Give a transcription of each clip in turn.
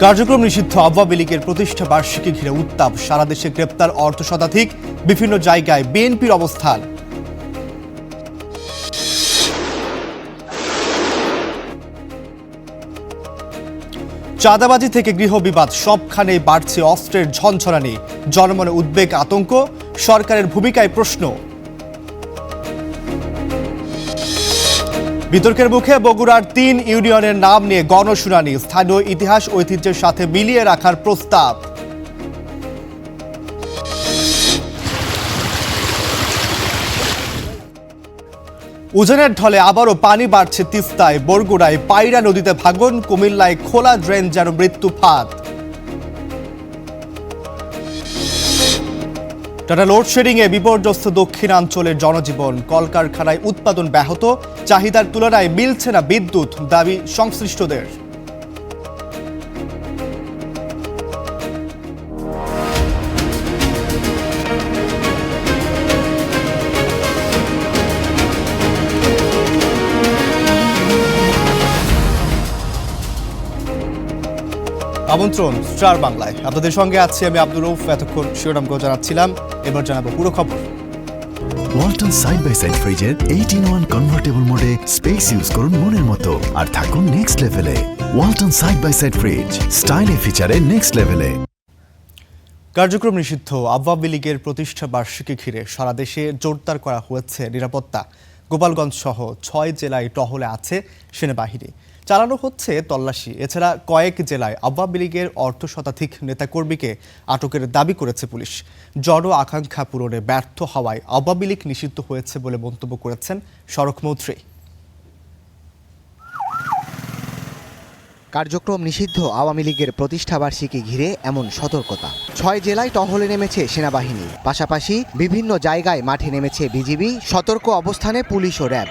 কার্যক্রম নিষিদ্ধ আওয়ামী লীগের প্রতিষ্ঠা বার্ষিকী ঘিরে উত্তাপ, সারা দেশে গ্রেপ্তার অর্ধশতাধিক, বিভিন্ন জায়গায় বিএনপির অবস্থান। চাঁদাবাজি থেকে গৃহবিবাদ, সবখানেই বাড়ছে অস্ত্রের ঝনঝনানি, জনমনে উদ্বেগ, আতঙ্ক, সরকারের ভূমিকায় প্রশ্ন। বিতর্কের মুখে বগুড়ার ৩ ইউনিয়নের নাম নিয়ে গণশুনানি, স্থানীয় ইতিহাস ঐতিহ্যের সাথে মিলিয়ে রাখার প্রস্তাব। উজানের ঢলে আবারও পানি বাড়ছে তিস্তায়, বরগুড়ায় পায়রা নদীতে ভাঙন, কুমিল্লায় খোলা ড্রেন যেন মৃত্যু ফাঁদ। টানা লোডশেডিং এ বিপর্যস্ত দক্ষিণাঞ্চলের জনজীবন, কলকারখানায় উৎপাদন ব্যাহত, চাহিদার তুলনায় মিলছে না বিদ্যুৎ, দাবি সংশ্লিষ্টদের। আমন্ত্রণ স্টার বাংলায়, আপনাদের সঙ্গে আছি আমি আব্দুর রউফ। এতক্ষণ শিরোনামগুলো জানাচ্ছিলাম, এবার জানাবো পুরো খবর। ওয়ালটন সাইড বাই সাইড ফ্রিজের 8-in-1 কনভার্টেবল মোডে স্পেস ইউজ করুন মনের মতো আর থাকুন নেক্সট লেভেলে। Walton side by side fridge, স্টাইলে ফিচারে নেক্সট লেভেলে। কার্যক্রম নিষিদ্ধ আওয়ামী লীগের প্রতিষ্ঠা বার্ষিকী ঘিরে সারা দেশে জোরদার করা হয়েছে নিরাপত্তা। গোপালগঞ্জ সহ 6 জেলায় টহলে আছে সেনাবাহিনী, চালানো হচ্ছে তল্লাশি। এছাড়া কয়েক জেলায় আওয়ামী লীগের অর্ধশতাধিক নেতাকর্মীকে আটকের দাবি করেছে পুলিশ। জন আকাঙ্ক্ষা পূরণে ব্যর্থ হওয়ায় আওয়ামী লীগ নিষিদ্ধ হয়েছে বলে মন্তব্য করেছেন সড়কমন্ত্রী। কার্যক্রম নিষিদ্ধ আওয়ামী লীগের প্রতিষ্ঠাবার্ষিকী ঘিরে এমন সতর্কতা। 6 জেলায় টহলে নেমেছে সেনাবাহিনী, পাশাপাশি বিভিন্ন জায়গায় মাঠে নেমেছে বিজিবি, সতর্ক অবস্থানে পুলিশ ও র্যাব।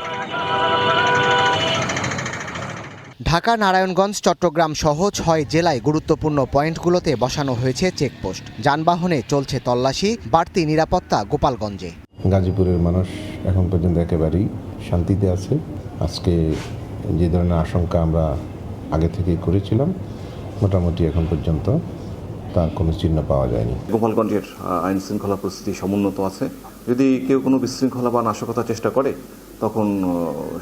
ঢাকা, নারায়ণগঞ্জ, চট্টগ্রাম সহ 6 জেলায় গুরুত্বপূর্ণ পয়েন্টগুলোতে বসানো হয়েছে চেকপোস্ট। যানবাহনে চলছে তল্লাশি, বাড়তি নিরাপত্তা গোপালগঞ্জে। গাজীপুরের মানুষ এখন পর্যন্ত একেবারেই শান্তিতে আছে। আজকে যে ধরনের আশঙ্কা আমরা আগে থেকেই করেছিলাম, মোটামুটি এখন পর্যন্ত তার কোনো চিহ্ন পাওয়া যায়নি। গোপালগঞ্জের আইন শৃঙ্খলা পরিস্থিতি সমুন্নত আছে। যদি কেউ কোনো বিশৃঙ্খলা বা নাশকতার চেষ্টা করে, তখন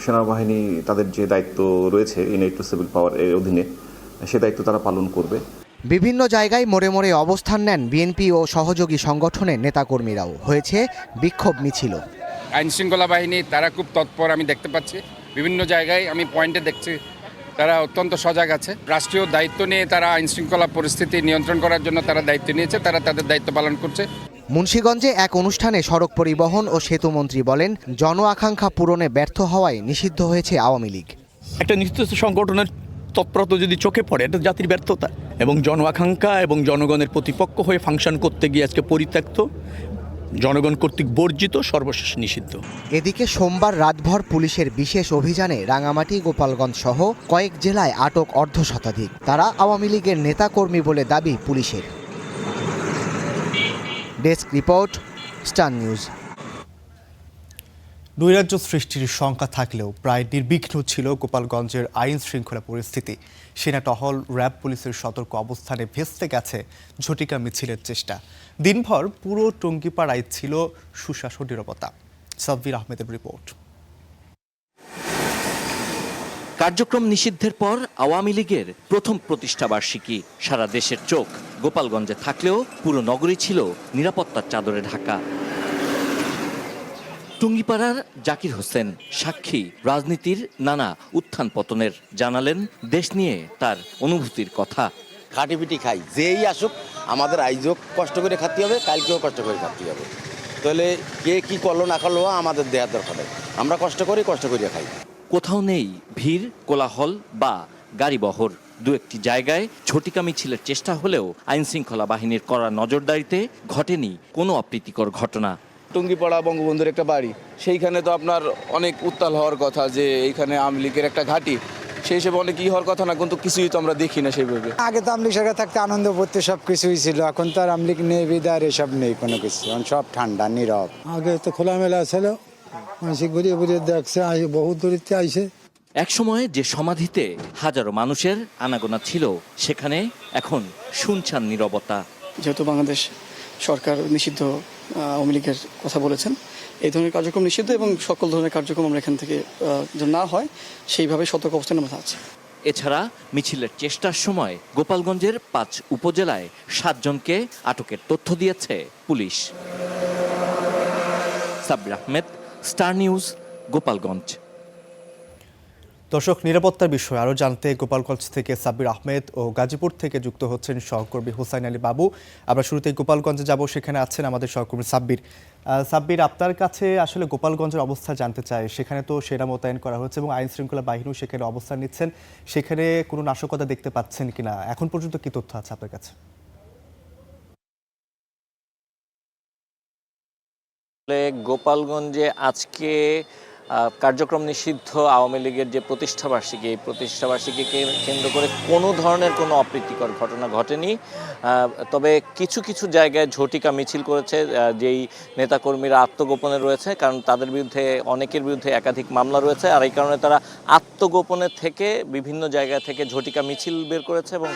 সেনাবাহিনী তাদের যে দায়িত্ব রয়েছে ইনএড টু সিভিল পাওয়ার এর অধীনে, সে দায়িত্ব তারা পালন করবে। বিভিন্ন জায়গায় মোড়ে মোড়ে অবস্থান নেন বিএনপি ও সহযোগী সংগঠনের নেতাকর্মীরাও। হয়েছে বিক্ষোভ মিছিল। আইন শৃঙ্খলা বাহিনী তারা খুব তৎপর, আমি দেখতে পাচ্ছি বিভিন্ন জায়গায়, আমি পয়েন্টে দেখছি তারা অত্যন্ত সজাগ আছে। রাষ্ট্রীয় দায়িত্ব নিয়ে তারা আইন শৃঙ্খলা পরিস্থিতি নিয়ন্ত্রণ করার জন্য তারা দায়িত্ব নিয়েছে, তারা তাদের দায়িত্ব পালন করছে। মুন্সিগঞ্জে এক অনুষ্ঠানে সড়ক পরিবহন ও সেতু মন্ত্রী বলেন, জন আকাঙ্ক্ষা পূরণে ব্যর্থ হওয়ায় নিষিদ্ধ হয়েছে আওয়ামী লীগ। একটা নির্দিষ্ট সংগঠনের তৎপরতা যদি চোখে পড়ে, এটা জাতির ব্যর্থতা এবং জন আকাঙ্ক্ষা এবং জনগণের প্রতিপক্ষ হয়ে ফাংশন করতে গিয়ে আজকে পরিত্যক্ত, জনগণ কর্তৃক বর্জিত, সর্বশেষ নিষিদ্ধ। এদিকে সোমবার রাতভর পুলিশের বিশেষ অভিযানে রাঙামাটি, গোপালগঞ্জ সহ কয়েক জেলায় আটক অর্ধশতাধিক। তারা আওয়ামী লীগের নেতাকর্মী বলে দাবি পুলিশের। Desk report, star news. নৈরাজ্য সৃষ্টির শঙ্কা থাকলেও প্রায় নির্বিঘ্ন ছিল গোপালগঞ্জের আইন শৃঙ্খলা পরিস্থিতি। সেনা টহল, র্যাব, পুলিশের সতর্ক অবস্থানে ভেস্তে গেছে ঝটিকা মিছিলের চেষ্টা। দিনভর পুরো টঙ্গিপাড়ায় ছিল সুশাসন, নিরাপত্তা। সাব্বির আহমেদের রিপোর্ট। কার্যক্রম নিষিদ্ধের পর আওয়ামী লীগের প্রথম প্রতিষ্ঠাবার্ষিকী, সারা দেশের চোখ গোপালগঞ্জে থাকলেও পুরো নগরী ছিল নিরাপত্তার চাদরে ঢাকা। টুঙ্গিপাড়ার জাকির হোসেন সাক্ষী রাজনীতির নানা উত্থান পতনের, জানালেন দেশ নিয়ে তার অনুভূতির কথা। খাটিপিটি খাই, যেই আসুক আমাদের আইজও কষ্ট করে খাতে হবে, কালকেও কষ্ট করে খাতে হবে। তাহলে কে কি করলো না করলো আমাদের দেওয়ার দরকার নেই, আমরা কষ্ট করিয়া খাই। কোথাও নেই ভিড়, কোলাহল বা গাড়িবহর। দু একটি জায়গায় ঝটিকা মিছিলের চেষ্টা হলেও আইন শৃঙ্খলা বাহিনীর কড়া নজরদারিতে ঘটেনি কোনো অপ্রীতিকর ঘটনা। টুঙ্গিপাড়া বঙ্গবন্ধুর একটা বাড়ি, সেইখানে তো আপনার অনেক উত্তাল হওয়ার কথা, যে এইখানে আওয়ামী লীগের একটা ঘাঁটি, সেই হিসেবে অনেক হওয়ার কথা না, কিন্তু কিছুই তো আমরা দেখি না সেইভাবে। আগে তো আওয়ামী লীগ সরকার থাকতে আনন্দ করতে সব কিছুই ছিল, এখন তো আর আওয়ামী লীগ নেই, বিদার এসব নেই কোনো কিছু, সব ঠান্ডা নীরব। আগে তো খোলামেলা ছিল, মানুষ ঘুরিয়ে ঘুরিয়ে দেখছে, বহুত দূরিতে আইসে, একসময় যে সমাধিতে হাজারো মানুষের আনাগোনা ছিল, সেখানে এখন শুনছান নীরবতা। যেহেতু বাংলাদেশ সরকার নিষিদ্ধ আওয়ামী লীগের কথা বলেছেন, এই ধরনের কার্যক্রম নিষিদ্ধ এবং সকল ধরনের কার্যক্রম আমরা এখান থেকে যেন না হয় সেইভাবে সতর্ক অবস্থানে আমরা আছি। এছাড়া মিছিলের চেষ্টার সময় গোপালগঞ্জের 5 উপজেলায় 7 জনকে আটকের তথ্য দিয়েছে police. Sabbir Ahmed, star news, Gopalganj. দর্শক, নিরাপত্তার বিষয়ে আরও জানতে গোপালগঞ্জ থেকে সাব্বির আহমেদ ও গাজীপুর থেকে যুক্ত হচ্ছেন সহকর্মী হুসাইন আলী বাবু। আমরা শুরুতেই গোপালগঞ্জে যাব, সেখানে আছেন আমাদের সহকর্মী সাব্বির। সাব্বির, আপনার কাছে আসলে গোপালগঞ্জের অবস্থা জানতে চাই। সেখানে তো সেনা মোতায়েন করা হচ্ছে এবং আইন শৃঙ্খলা বাহিনীও সেখানে অবস্থান নিচ্ছেন। সেখানে কোনো নাশকতা দেখতে পাচ্ছেন কিনা, এখন পর্যন্ত কি তথ্য আছে আপনার কাছে? গোপালগঞ্জে আজকে কার্যক্রম নিষিদ্ধ আওয়ামী লীগের যে প্রতিষ্ঠাবার্ষিকী, এই প্রতিষ্ঠাবার্ষিকীকে কেন্দ্র করে কোনো ধরনের কোনো অপ্রীতিকর ঘটনা ঘটেনি। তবে কিছু কিছু জায়গায় ঝটিকা মিছিল করেছে যেই নেতাকর্মীরা আত্মগোপনে রয়েছে, কারণ তাদের বিরুদ্ধে অনেকের বিরুদ্ধে একাধিক মামলা রয়েছে, আর এই কারণে তারা আত্মগোপনে থেকে বিভিন্ন জায়গা থেকে ঝটিকা মিছিল বের করেছে এবং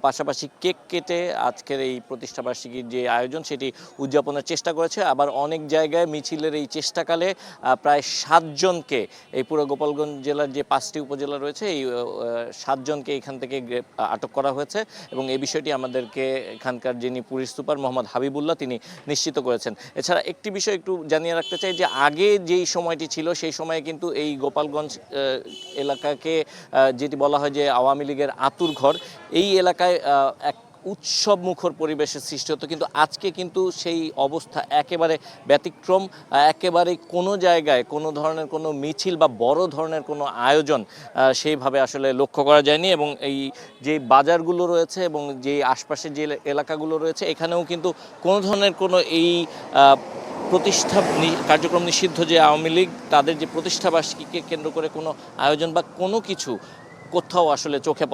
পাশাপাশি কেক কেটে আজকের এই প্রতিষ্ঠাবার্ষিকীর যে আয়োজন সেটি উদযাপনের চেষ্টা করেছে। আবার অনেক জায়গায় মিছিলের এই চেষ্টাকালে প্রায় 7 জনকে, এই পুরো গোপালগঞ্জ জেলার যে 5টি উপজেলা রয়েছে এই 7 জনকে এখান থেকে আটক করা হয়েছে এবং এই বিষয়টি আমাদেরকে এখানকার যিনি পুলিশ সুপার মোহাম্মদ হাবিবুল্লাহ তিনি নিশ্চিত করেছেন। এছাড়া একটি বিষয় একটু জানিয়ে রাখতে চাই যে আগে যেই সময়টি ছিল সেই সময়ে কিন্তু এই গোপালগঞ্জ এলাকাকে যেটি বলা হয় যে আওয়ামী লীগের আতুরঘর, এই এলাকায় এক উৎসব মুখর পরিবেশের সৃষ্টি হতো, কিন্তু আজকে কিন্তু সেই অবস্থা একেবারে ব্যতিক্রম। একেবারে কোনো জায়গায় কোনো ধরনের কোনো মিছিল বা বড় ধরনের কোনো আয়োজন সেইভাবে আসলে লক্ষ্য করা যায়নি এবং এই যে বাজারগুলো রয়েছে এবং যে আশপাশের যে এলাকাগুলো রয়েছে এখানেও কিন্তু কোনো ধরনের কোনো এই প্রতিষ্ঠা কার্যক্রম নিষিদ্ধ যে আওয়ামী লীগ তাদের যে প্রতিষ্ঠাবার্ষিকীকে কেন্দ্র করে কোনো আয়োজন বা কোনো কিছু কোথাও আসলে চোখে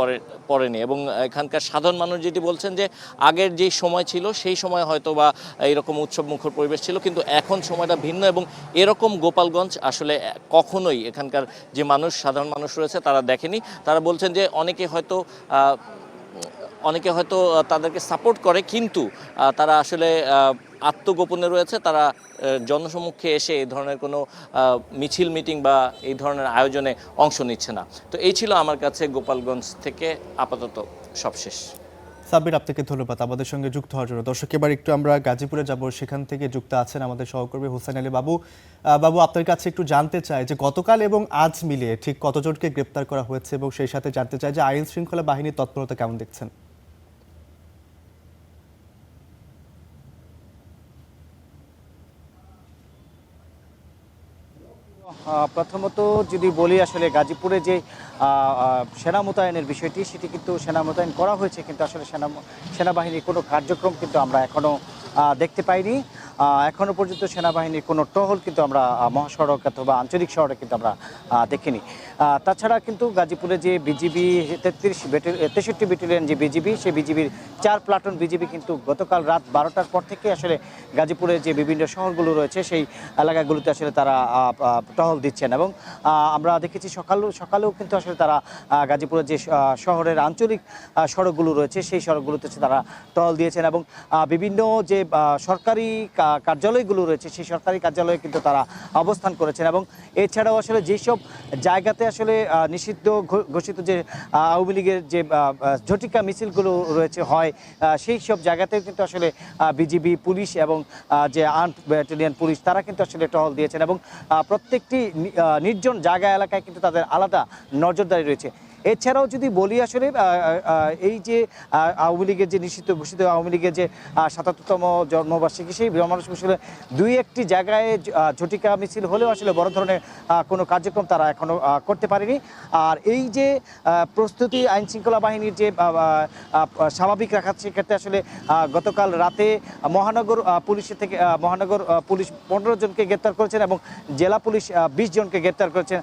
পড়েনি এবং এখানকার সাধারণ মানুষ যেটি বলছেন যে আগের যে সময় ছিল সেই সময় হয়তো বা এইরকম উৎসব মুখর পরিবেশ ছিল, কিন্তু এখন সময়টা ভিন্ন এবং এরকম গোপালগঞ্জ আসলে কখনোই এখানকার যে মানুষ, সাধারণ মানুষ রয়েছে তারা দেখেনি। তারা বলছেন যে অনেকে হয়তো তাদেরকে সাপোর্ট করে, কিন্তু তারা আসলে আত্মগোপনে রয়েছে, তারা জনসমক্ষে এসে এই ধরনের কোনো মিছিল মিটিং বা এই ধরনের আয়োজনে অংশ নিচ্ছে না। তো এই ছিল আমার কাছে গোপালগঞ্জ থেকে আপাতত সবশেষ। সাব্বির, আপনাকে ধন্যবাদ আমাদের সঙ্গে যুক্ত হওয়ার জন্য। দর্শক, এবার একটু আমরা গাজীপুরে যাব, সেখান থেকে যুক্ত আছেন আমাদের সহকর্মী হুসাইন আলী বাবু। বাবু, আপনার কাছে একটু জানতে চাই যে গতকাল এবং আজ মিলিয়ে ঠিক কতজনকে গ্রেপ্তার করা হয়েছে এবং সেই সাথে জানতে চাই যে আইন শৃঙ্খলা বাহিনীর তৎপরতা কেমন দেখছেন? প্রথমত যদি বলি, আসলে গাজীপুরে যে সেনা মোতায়েনের বিষয়টি সেটি কিন্তু সেনা মোতায়েন করা হয়েছে, কিন্তু আসলে সেনাবাহিনীর কোনো কার্যক্রম কিন্তু আমরা এখনও দেখতে পাইনি। এখনও পর্যন্ত সেনাবাহিনীর কোনো টহল কিন্তু আমরা মহাসড়ক অথবা আঞ্চলিক শহরে কিন্তু আমরা দেখিনি। তাছাড়া কিন্তু গাজীপুরে যে বিজিবি 63 ব্যাটালিয়ন যে বিজিবি, সেই বিজিবির 4 প্লাটুন বিজিবি কিন্তু গতকাল রাত 12টার পর থেকে আসলে গাজীপুরে যে বিভিন্ন শহরগুলো রয়েছে সেই এলাকাগুলোতে আসলে তারা টহল দিচ্ছেন এবং আমরা দেখেছি সকালেও কিন্তু আসলে তারা গাজীপুরের যে শহরের আঞ্চলিক সড়কগুলো রয়েছে সেই সড়কগুলোতে তারা টহল দিয়েছেন এবং বিভিন্ন যে সরকারি কার্যালয়গুলো রয়েছে সেই সরকারি কার্যালয়ে কিন্তু তারা অবস্থান করেছেন এবং এছাড়াও আসলে যেসব জায়গাতে আসলে নিষিদ্ধ ঘোষিত যে আওয়ামী লীগের যে ঝটিকা মিছিলগুলো রয়েছে হয় সেই সব জায়গাতেও কিন্তু আসলে বিজিবি পুলিশ এবং যে আর্মড ব্যাটালিয়ন পুলিশ তারা কিন্তু আসলে টহল দিয়েছেন এবং প্রত্যেকটি নির্জন জায়গা এলাকায় কিন্তু তাদের আলাদা নজরদারি রয়েছে। এছাড়াও যদি বলি, আসলে এই যে আওয়ামী লীগের যে নিষিদ্ধ ঘোষিত আওয়ামী লীগের যে ৭৭তম জন্মবার্ষিকী, সেই জন্মবার্ষিকী দুই একটি জায়গায় ঝটিকা মিছিল হলেও আসলে বড় ধরনের কোনো কার্যক্রম তারা এখনও করতে পারেনি। আর এই যে প্রস্তুতি আইন শৃঙ্খলা বাহিনীর যে স্বাভাবিক রাখার সেক্ষেত্রে আসলে গতকাল রাতে মহানগর পুলিশ 15 জনকে গ্রেপ্তার করেছেন এবং জেলা পুলিশ 20 জনকে গ্রেপ্তার করেছেন।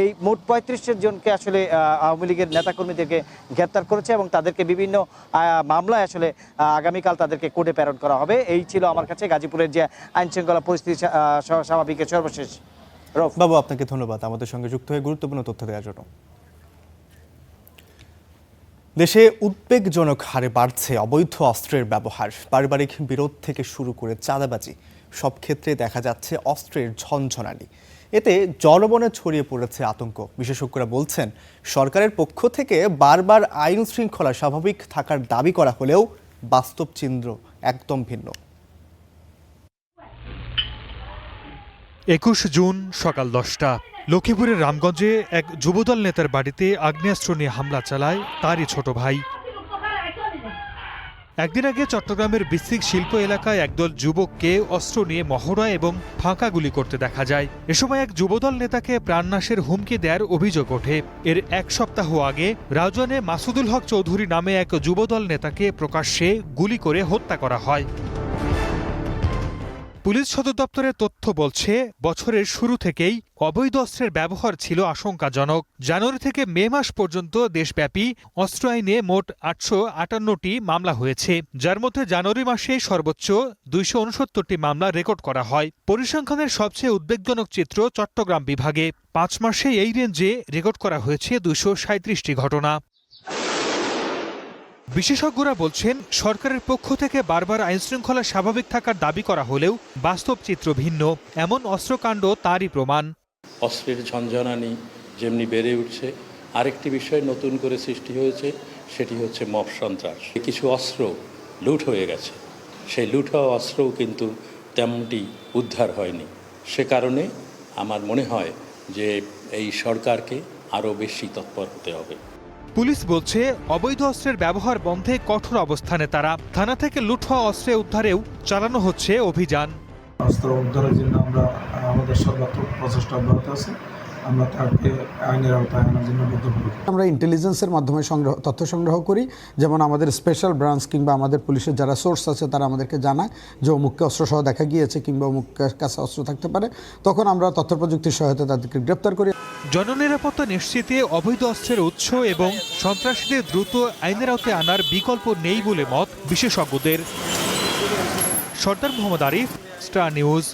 এই মোট 35 জনকে আসলে আওয়ামী লীগের নেতাকর্মীদেরকে গ্রেপ্তার করেছে এবং তাদেরকে বিভিন্ন মামলায় আসলে আগামীকাল তাদেরকে কোর্টে প্রেরণ করা হবে। এই ছিল আমার কাছে গাজীপুরের যে আইন শৃঙ্খলা পরিস্থিতি স্বাভাবিকের সর্বশেষ। বাবু, আপনাকে ধন্যবাদ আমাদের সঙ্গে যুক্ত হয়ে গুরুত্বপূর্ণ তথ্য দেওয়ার জন্য। দেশে উদ্বেগজনক হারে বাড়ছে অবৈধ অস্ত্রের ব্যবহার। পারিবারিক বিরোধ থেকে শুরু করে চাঁদাবাজি, সব ক্ষেত্রে দেখা যাচ্ছে অস্ত্রের ঝনঝনানি। এতে জনমনে ছড়িয়ে পড়েছে আতঙ্ক। বিশেষজ্ঞরা বলছেন, সরকারের পক্ষ থেকে বারবার আইন শৃঙ্খলা স্বাভাবিক থাকার দাবি করা হলেও বাস্তব চিত্র একদম ভিন্ন। 21 জুন সকাল 10টা, লক্ষ্মীপুরের রামগঞ্জে এক যুবদল নেতার বাড়িতে আগ্নেয়াস্ত্র নিয়ে হামলা চালায় তারই ছোট ভাই। একদিন আগে চট্টগ্রামের বিসিক শিল্প এলাকায় একদল যুবককে অস্ত্র নিয়ে মহড়া এবং ফাঁকা গুলি করতে দেখা যায়। এ সময় এক যুবদল নেতাকে প্রাণনাশের হুমকি দেওয়ার অভিযোগ ওঠে। এর এক সপ্তাহ আগে রাউজানে মাসুদুল হক চৌধুরী নামে এক যুবদল নেতাকে প্রকাশ্যে গুলি করে হত্যা করা হয়। পুলিশ সদর দপ্তরের তথ্য বলছে, বছরের শুরু থেকেই অবৈধ অস্ত্রের ব্যবহার ছিল আশঙ্কাজনক। জানুয়ারি থেকে মে মাস পর্যন্ত দেশব্যাপী অস্ত্র আইনে মোট 858টি মামলা হয়েছে, যার মধ্যে জানুয়ারি মাসে সর্বোচ্চ 269টি মামলা রেকর্ড করা হয়। পরিসংখ্যানের সবচেয়ে উদ্বেগজনক চিত্র চট্টগ্রাম বিভাগে। 5 মাসে এই রেঞ্জে রেকর্ড করা হয়েছে 237টি ঘটনা। বিশেষজ্ঞরা বলছেন, সরকারের পক্ষ থেকে বারবার আইনশৃঙ্খলা স্বাভাবিক থাকার দাবি করা হলেও বাস্তব চিত্র ভিন্ন। এমন অস্ত্রকাণ্ড তারই প্রমাণ। অস্ত্রের ঝনঝনানি যেমনি বেড়ে উঠছে, আরেকটি বিষয় নতুন করে সৃষ্টি হয়েছে, সেটি হচ্ছে মব সন্ত্রাস। কিছু অস্ত্র লুট হয়ে গেছে, সেই লুট হওয়া অস্ত্রও কিন্তু তেমনটি উদ্ধার হয়নি। সে কারণে আমার মনে হয় যে এই সরকারকে আরও বেশি তৎপর হতে হবে। পুলিশ বলছে, অবৈধ অস্ত্রের ব্যবহার বন্ধে কঠোর অবস্থানে তারা। থানা থেকে লুট হওয়া অস্ত্রে উদ্ধারেও চালানো হচ্ছে অভিযান। অস্ত্র উদ্ধারের জন্য আমরা আমাদের সর্বাত্মক প্রচেষ্টা অব্যাহত আছে। আমরা তাকে আইনের আওতায় আনার জন্য বদ্ধপরিকর। আমরা ইন্টেলিজেন্সের মাধ্যমে তথ্য সংগ্রহ করি, যেমন আমাদের স্পেশাল ব্রাঞ্চ কিংবা আমাদের পুলিশের যারা সোর্স আছে তারা আমাদেরকে জানায় যে অমুককে অস্ত্রসহ দেখা গিয়েছে কিংবা অমুকের কাছে অস্ত্র থাকতে পারে, তখন আমরা তথ্য প্রযুক্তির সহায়তা তাদেরকে গ্রেপ্তার করি। জননিরাপত্তা নিশ্চিতে অবৈধ অস্ত্রের উৎস এবং সন্ত্রাসীদের দ্রুত আইনের আওতায় আনার বিকল্প নেই বলে মত বিশেষজ্ঞদের। সর্দার মোহাম্মদ আরিফ, স্টার নিউজ।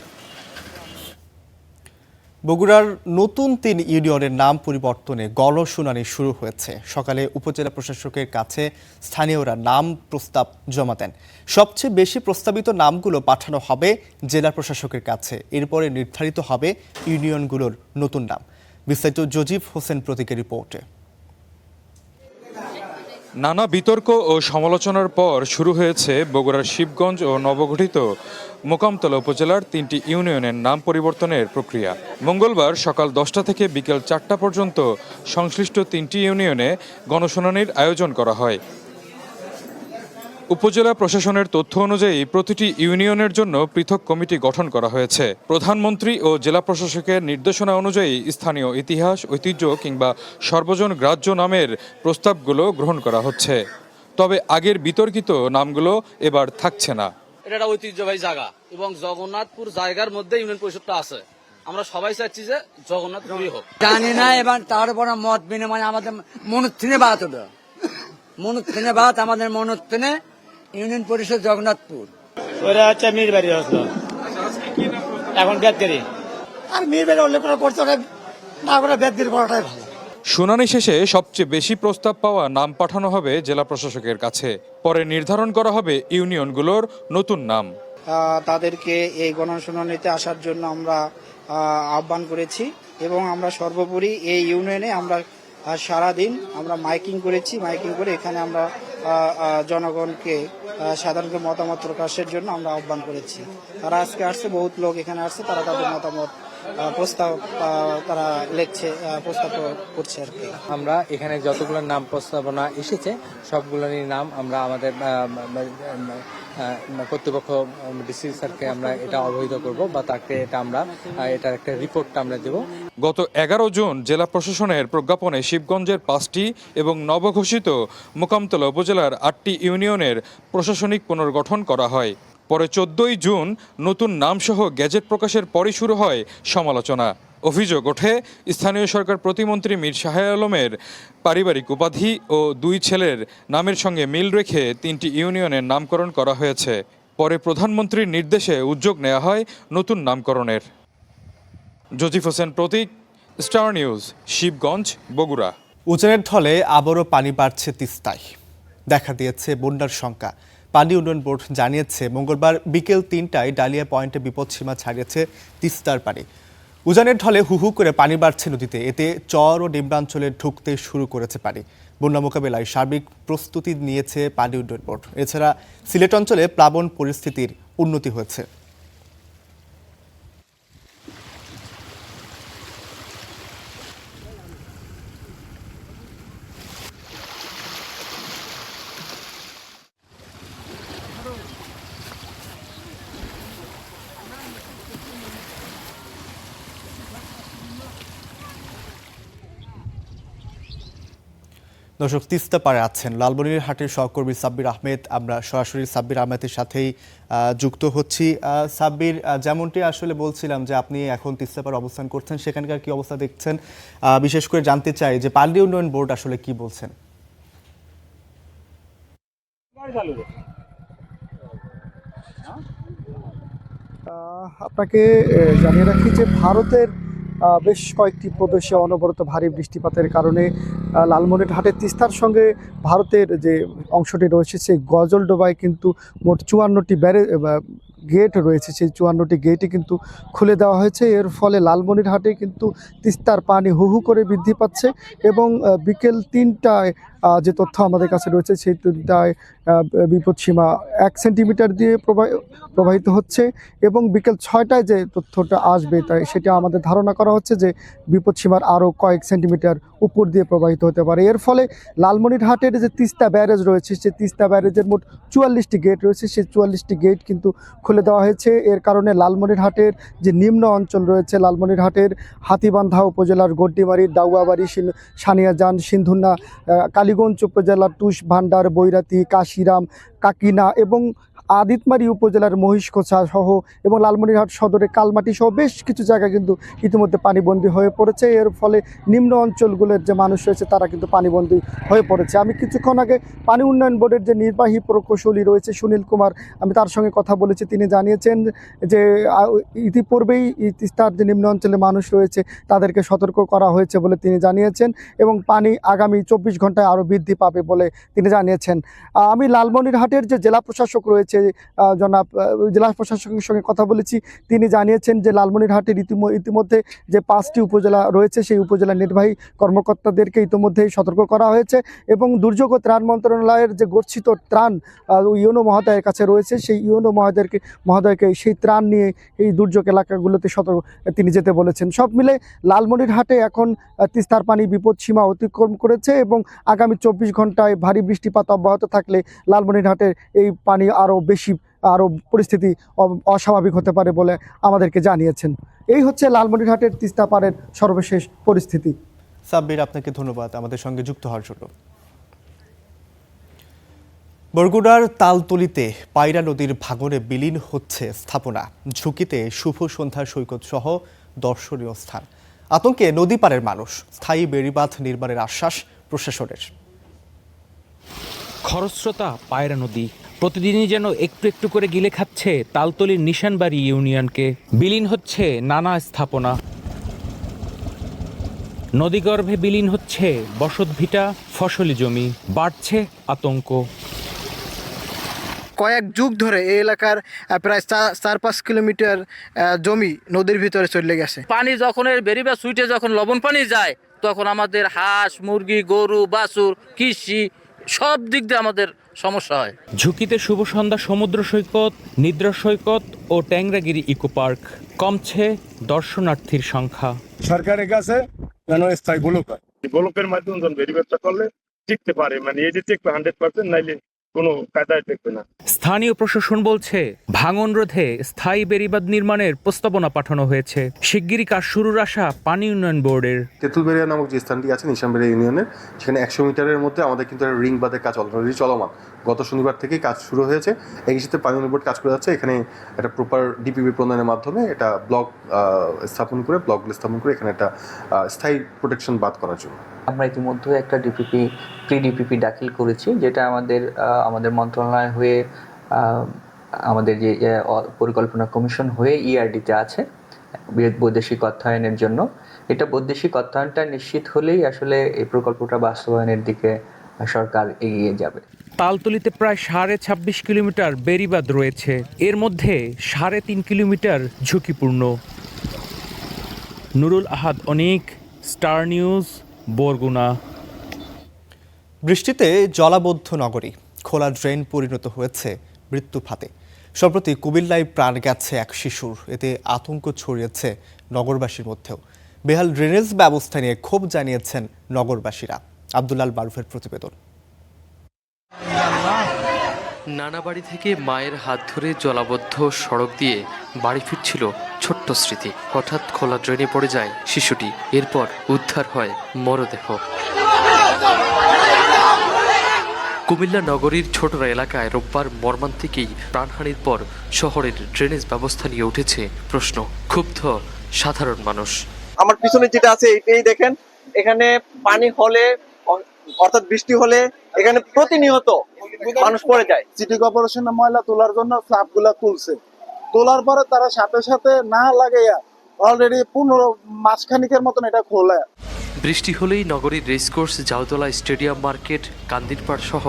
বগুড়ার নতুন 3 ইউনিয়নের নাম পরিবর্তনে গণশুনানি শুরু হয়েছে। সকালে উপজেলা প্রশাসকের কাছে স্থানীয়রা নাম প্রস্তাব জমা দেন। সবচেয়ে বেশি প্রস্তাবিত নামগুলো পাঠানো হবে জেলা প্রশাসকের কাছে। এরপরে নির্ধারিত হবে ইউনিয়নগুলোর নতুন নাম। বিস্তারিত জজিব হোসেন প্রতীকের রিপোর্টে। নানা বিতর্ক ও সমালোচনার পর শুরু হয়েছে বগুড়ার শিবগঞ্জ ও নবগঠিত মোকামতলা উপজেলার 3টি ইউনিয়নের নাম পরিবর্তনের প্রক্রিয়া। মঙ্গলবার সকাল 10টা থেকে বিকেল 4টা পর্যন্ত সংশ্লিষ্ট 3টি ইউনিয়নে গণশুনানির আয়োজন করা হয়। উপজেলা প্রশাসনের তথ্য অনুযায়ী প্রতিটি ইউনিয়নের জন্য পৃথক কমিটি গঠন করা হয়েছে। প্রধানমন্ত্রী ও জেলা প্রশাসকের নির্দেশনা অনুযায়ী স্থানীয় ইতিহাস, ঐতিহ্য কিংবা সর্বজন গ্রাহ্য নামের প্রস্তাবগুলো গ্রহণ করা হচ্ছে। তবে আগের বিতর্কিত নামগুলো এবার থাকছে না। এটা একটা ঐতিহ্যবাহী জায়গা এবং জগন্নাথপুর জায়গার মধ্যে ইউনিয়ন পরিষদটা আছে। আমরা সবাই চাচ্ছি যে জগন্নাথপুরই হোক। জানি না, এবার তার উপর মত বিনিময় আমাদের মনুত্থিনে বাদ হবে। মনুত্থিনে বাদ আমাদের মনুত্থিনে ইউনিয়ন পরিষদ জগন্নাথপুর। ওরা হচ্ছে মীর বাড়ি আসলো, এখন বেদগিরি। আর মীর বাড়ি উল্লেখ করা করতে না করে বেদগিরি করাটাই ভালো। শুনানি শেষে সবচেয়ে বেশি প্রস্তাব পাওয়া নাম পাঠানো হবে জেলা প্রশাসকের কাছে। পরে নির্ধারণ করা হবে ইউনিয়নগুলোর নতুন নাম। তাদেরকে এই গণশুনানিতে আসার জন্য আমরা আহ্বান করেছি এবং আমরা সর্বোপরি এই ইউনিয়নে আমরা সারাদিন আমরা মাইকিং করেছি। মাইকিং করে এখানে আমরা জনগণকে সাধারণত মতামত প্রকাশের জন্য আমরা আহ্বান করেছি। তারা আজকে আসছে, বহুত লোক এখানে আসছে, তারা তাদের মতামত প্রস্তাব তারা লিখছে, প্রস্তাব করছে আর কি। আমরা এখানে যতগুলো নাম প্রস্তাবনা এসেছে সবগুলোরই নাম আমরা আমাদের কর্তৃপক্ষ ডিসি স্যারকে আমরা এটা অবহিত করব বা তাকে এটা আমরা এটার একটা রিপোর্ট আমরা দেব। গত 11 জুন জেলা প্রশাসনের প্রজ্ঞাপনে শিবগঞ্জের 5টি এবং নবঘোষিত মোকামতলা উপজেলার 8টি ইউনিয়নের প্রশাসনিক পুনর্গঠন করা হয়। পরে 14ই জুন নতুন নামসহ গেজেট প্রকাশের পরই শুরু হয় সমালোচনা। অভিযোগ ওঠে, স্থানীয় সরকার প্রতিমন্ত্রী মীর শাহ আলমের পারিবারিক উপাধি ও 2 ছেলের নামের সঙ্গে মিল রেখে 3টি ইউনিয়নের নামকরণ করা হয়েছে। পরে প্রধানমন্ত্রীর নির্দেশে উদ্যোগ নেওয়া হয় নতুন নামকরণের। জজিফ হোসেন প্রতীক, স্টার নিউজ, শিবগঞ্জ, বগুড়া। উজানের ঢলে আবারও পানি বাড়ছে তিস্তায়, দেখা দিয়েছে বন্যার শঙ্কা। পানি উন্নয়ন বোর্ড জানিয়েছে মঙ্গলবার বিকেল 3টায় ডালিয়া পয়েন্টে বিপদসীমা ছাড়িয়েছে তিস্তার পানি। উজানের ঢলে হু হু করে পানি বাড়ছে নদীতে, এতে চর ও নিম্নাঞ্চলে ঢুকতে শুরু করেছে পানি। বন্যা মোকাবেলায় সার্বিক প্রস্তুতি নিয়েছে পানি উন্নয়ন বোর্ড। এছাড়া সিলেট অঞ্চলে প্লাবন পরিস্থিতির উন্নতি হয়েছে। দর্শক, তিস্তা পাড়ে আছেন লালমনিরহাটের সহকর্মী সাব্বির আহমেদ। আমরা সরাসরি সাব্বির আহমেদের সাথেই যুক্ত হচ্ছি। সাব্বির, যেমনটি আসলে বলছিলাম যে আপনি এখন তিস্তা পাড়ে অবস্থান করছেন, সেখানকার কি অবস্থা দেখছেন? বিশেষ করে জানতে চাই যে পানি উন্নয়ন বোর্ড আসলে কি বলছেন। আপনাকে জানিয়ে রাখি যে ভারতের বেশ কয়েকটি প্রদেশে অনবরত ভারী বৃষ্টিপাতের কারণে লালমনিরহাটের তিস্তার সঙ্গে ভারতের যে অংশটি রয়েছে সেই গজলডোবায় কিন্তু মোট 54টি গেট রয়েছে। সেই 54টি গেটই কিন্তু খুলে দেওয়া হয়েছে। এর ফলে লালমনিরহাটে কিন্তু তিস্তার পানি হু হু করে বৃদ্ধি পাচ্ছে এবং বিকেল 3টায় যে তথ্য আমাদের কাছে রয়েছে সেই 3টায় বিপদসীমা 1 সেন্টিমিটার দিয়ে প্রবাহিত হচ্ছে এবং বিকেল 6টায় যে তথ্যটা আসবে তাই সেটা আমাদের ধারণা করা হচ্ছে যে বিপদসীমার আরও কয়েক সেন্টিমিটার উপর দিয়ে প্রবাহিত হতে পারে। এর ফলে লালমনিরহাটের যে তিস্তা ব্যারেজ রয়েছে সেই তিস্তা ব্যারেজের মোট 44টি গেট রয়েছে, সেই 44টি গেট কিন্তু খুলে দেওয়া হয়েছে। এর কারণে লালমনিরহাটের যে নিম্ন অঞ্চল রয়েছে, লালমনিরহাটের হাতীবান্ধা উপজেলার গড্ডিমারি, দাউয়াবাড়ি, সানিয়াজান, সিন্ধুনা, কালীগঞ্জ উপজেলার তুষ ভান্ডার, বৈরাতি, কাশিরাম, কাকিনা এবং আদিতমারি উপজেলার মহিষকোছা সহ এবং লালমনিরহাট সদরে কালমাটি সহ বেশ কিছু জায়গা কিন্তু ইতিমধ্যে পানিবন্দী হয়ে পড়েছে। এর ফলে নিম্ন অঞ্চলগুলোর যে মানুষ রয়েছে তারা কিন্তু পানিবন্দী হয়ে পড়েছে। আমি কিছুক্ষণ আগে পানি উন্নয়ন বোর্ডের যে নির্বাহী প্রকৌশলী রয়েছে সুনীল কুমার, আমি তার সঙ্গে কথা বলেছি। তিনি জানিয়েছেন যে ইতিপূর্বেই তিস্তার যে নিম্ন অঞ্চলের মানুষ রয়েছে তাদেরকে সতর্ক করা হয়েছে বলে তিনি জানিয়েছেন এবং পানি আগামী 24 ঘন্টায় আরও বৃদ্ধি পাবে বলে তিনি জানিয়েছেন। আমি লালমনিরহাটের যে জেলা প্রশাসক রয়েছে জনাব জেলা প্রশাসকের সঙ্গে কথা বলেছি। তিনি জানিয়েছেন যে লালমনিরহাটের ইতিমধ্যে যে 5টি উপজেলা রয়েছে সেই উপজেলা নির্বাহী কর্মকর্তাদেরকে ইতিমধ্যেই সতর্ক করা হয়েছে এবং দুর্যোগ ও ত্রাণ মন্ত্রণালয়ের যে গচ্ছিত ত্রাণ ইউনো মহোদয়ের কাছে রয়েছে সেই ইউনো মহোদয়কে সেই ত্রাণ নিয়ে এই দুর্যোগ এলাকাগুলোতে তিনি যেতে বলেছেন। সব মিলে লালমনিরহাটে এখন তিস্তার পানি বিপদসীমা অতিক্রম করেছে এবং আগামী 24 ঘন্টায় ভারী বৃষ্টিপাত অব্যাহত থাকলে লালমনিরহাটের এই পানি আরও পরিস্থিতি অস্বাভাবিক হতে পারে বলে আমাদেরকে জানিয়েছেন। এই হচ্ছে লালমনিরহাটের তিস্তা পাড়ের সর্বশেষ পরিস্থিতি। সাব্বির, আপনাকে ধন্যবাদ আমাদের সঙ্গে যুক্ত হওয়ার জন্য। বরগুনার তালতলিতে পায়রা নদীর ভাঙনে বিলীন হচ্ছে স্থাপনা, ঝুঁকিতে শুভ সন্ধ্যা সৈকত সহ দর্শনীয় স্থান। আতঙ্কে নদী পাড়ের মানুষ, স্থায়ী বেড়িবাঁধ নির্মাণের আশ্বাস প্রশাসনের। খরস্রোতা পায়রা নদী প্রতিদিনই যেন একটু একটু করে গিলে খাচ্ছে তালতলির নিশানবাড়ি ইউনিয়নকে। বিলীন হচ্ছে নানা স্থাপনা, নদীগর্ভে বিলীন হচ্ছে বসতভিটা, ফসলি জমি, বাড়ছে আতঙ্ক। কয়েক যুগ ধরে এই এলাকার প্রায় 4-5 কিলোমিটার জমি নদীর ভিতরে চলে গেছে। পানি যখন বেরিবা সুইটে যখন লবণ পানি যায় তখন আমাদের হাঁস, মুরগি, গরু, বাছুর, কৃষি সব দিক দিয়ে আমাদের সমস্যা হয়। ঝুঁকিতে শুভ সন্ধ্যা সমুদ্র সৈকত, নিদ্রা সৈকত ও ট্যাংরাগিরি ইকো পার্ক। কমছে দর্শনার্থীর সংখ্যা। সরকারের কাছে যেন স্থায়ী ব্লকের মাধ্যমে ভেরিফাই করলে টিকতে পারে, মানে এই যে টিকবে 100%, নাইলে কোনো কায়দায় টিকবে না। স্থানীয় প্রশাসন বলছে ভাঙন রোধে স্থায়ী বেড়িবাঁধ নির্মাণের প্রস্তাবনা পাঠানো হয়েছে। শিগগিরই কাজ শুরুর আশা পানি উন্নয়ন বোর্ডের। তেঁতুলবেড়িয়া নামক যে স্থানটি আছে নিশানবেড়িয়া ইউনিয়নের, সেখানে 100 মিটারের মধ্যে আমাদের কিন্তু রিং বাঁধের কাজ অলরেডি চলমান। গত শনিবার থেকেই কাজ শুরু হয়েছে। একই সাথে পানি উন্নয়ন বোর্ড কাজ করে যাচ্ছে। এখানে একটা প্রপার ডিপিপি প্রণয়নের মাধ্যমে এটা ব্লকগুলো স্থাপন করে এখানে একটা স্থায়ী প্রোটেকশন বাঁধ করার জন্য আমরা ইতিমধ্যে একটা প্রি ডিপিপি দাখিল করেছি, যেটা আমাদের মন্ত্রণালয় হয়ে আমাদের যে পরিকল্পনা কমিশন হয়ে ইআরডিতে আছে। বৈদেশিক অর্থায়নের জন্য। এটা বৈদেশিক অর্থায়নটা নিশ্চিত হলেই আসলে এই প্রকল্পটা বাস্তবায়নের দিকে সরকার এগিয়ে যাবে। তালতলিতে প্রায় 26.5 কিলোমিটার বেড়িবাঁধ রয়েছে, এর মধ্যে 3.5 কিলোমিটার ঝুঁকিপূর্ণ। নুরুল আহাদ অনিক, স্টার নিউজ, বরগুনা। বৃষ্টিতে জলাবদ্ধ নগরী, খোলা ড্রেন পরিণত হয়েছে মৃত্যু ফাঁদে। সম্প্রতি কুমিল্লায় প্রাণ গেছে এক শিশুর, এতে আতঙ্ক ছড়িয়েছে নগরবাসীর মধ্যেও। বেহাল ড্রেনেজ ব্যবস্থা নিয়ে ক্ষোভ জানিয়েছেন নগরবাসীরা। আব্দুল্লাল মারুফের প্রতিবেদন। নানা বাড়ি থেকে মায়ের হাত ধরে জলাবদ্ধ সড়ক দিয়ে বাড়ি ফিরছিল ছোট্ট স্মৃতি। হঠাৎ খোলা ড্রেনে পড়ে যায় শিশুটি, এরপর উদ্ধার হয় মরদেহ। কুমিল্লা নগরীর ছোটরা এলাকায় রোববার মর্মান্তিকই প্রাণহানির পর শহরের ড্রেনেজ ব্যবস্থা নিয়ে উঠেছে প্রশ্ন। ক্ষুব্ধ সাধারণ মানুষ। আমার পিছনে যেটা আছে এটাই দেখেন, এখানে পানি হলে অর্থাৎ বৃষ্টি হলে এখানে প্রতিনিয়ত মানুষ পড়ে যায়। সিটি কর্পোরেশনের ময়লা তোলার জন্য স্ল্যাব গুলা তুলছে, তোলার পরে তারা সাথে সাথে না লাগাইয়া অলরেডি 15 মাসখানিকের মতন এটা খোলা। বৃষ্টি হলেই নগরীর রেসকোর্স, জাউতলা, স্টেডিয়াম মার্কেট, কান্দিরপাড় সহ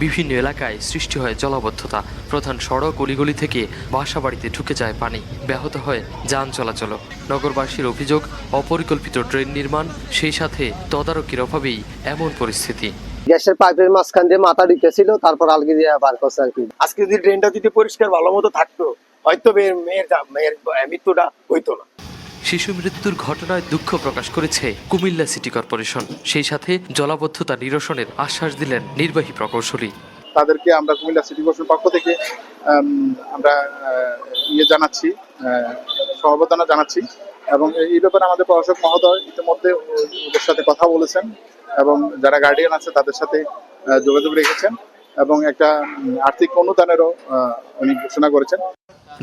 বিভিন্ন এলাকায় সৃষ্টি হয় জলাবদ্ধতা। প্রধান সড়ক, অলিগলি থেকে বাসাবাড়িতে ঢুকে যায় পানি, ব্যাহত হয় যান চলাচল। নগরবাসীর অভিযোগ, অপরিকল্পিত ড্রেন নির্মাণ, সেই সাথে তদারকির অভাবেই এমন পরিস্থিতি। গ্যাসের পাইপের মাঝখান দিয়ে মাথা ঢুকেছিল, তারপর আলগি দিয়ে বার করছে আর কি। আজকে যদি ড্রেনটা যদি পরিষ্কার ভালো মতো থাকতো, হয়তো মেয়ের মৃত্যুটা হইতো না। শিশু মৃত্যুর ঘটনায় দুঃখ প্রকাশ করেছে কুমিল্লা সিটি কর্পোরেশন। সেই সাথে জলাবদ্ধতা নিরসনের আশ্বাস দিলেন নির্বাহী প্রকৌশলী। তাদেরকে আমরা কুমিল্লা সিটি কর্পোরেশনের পক্ষ থেকে আমরা জানাচ্ছি, সহবর্তনা জানাচ্ছি, এবং এই ব্যাপারে আমাদের প্রশাসক মহোদয় ইতিমধ্যে ওদের সাথে কথা বলেছেন এবং যারা গার্ডিয়ান আছে তাদের সাথে যোগাযোগ রেখেছেন এবং একটা আর্থিক অনুদানেরও উনি ঘোষণা করেছেন।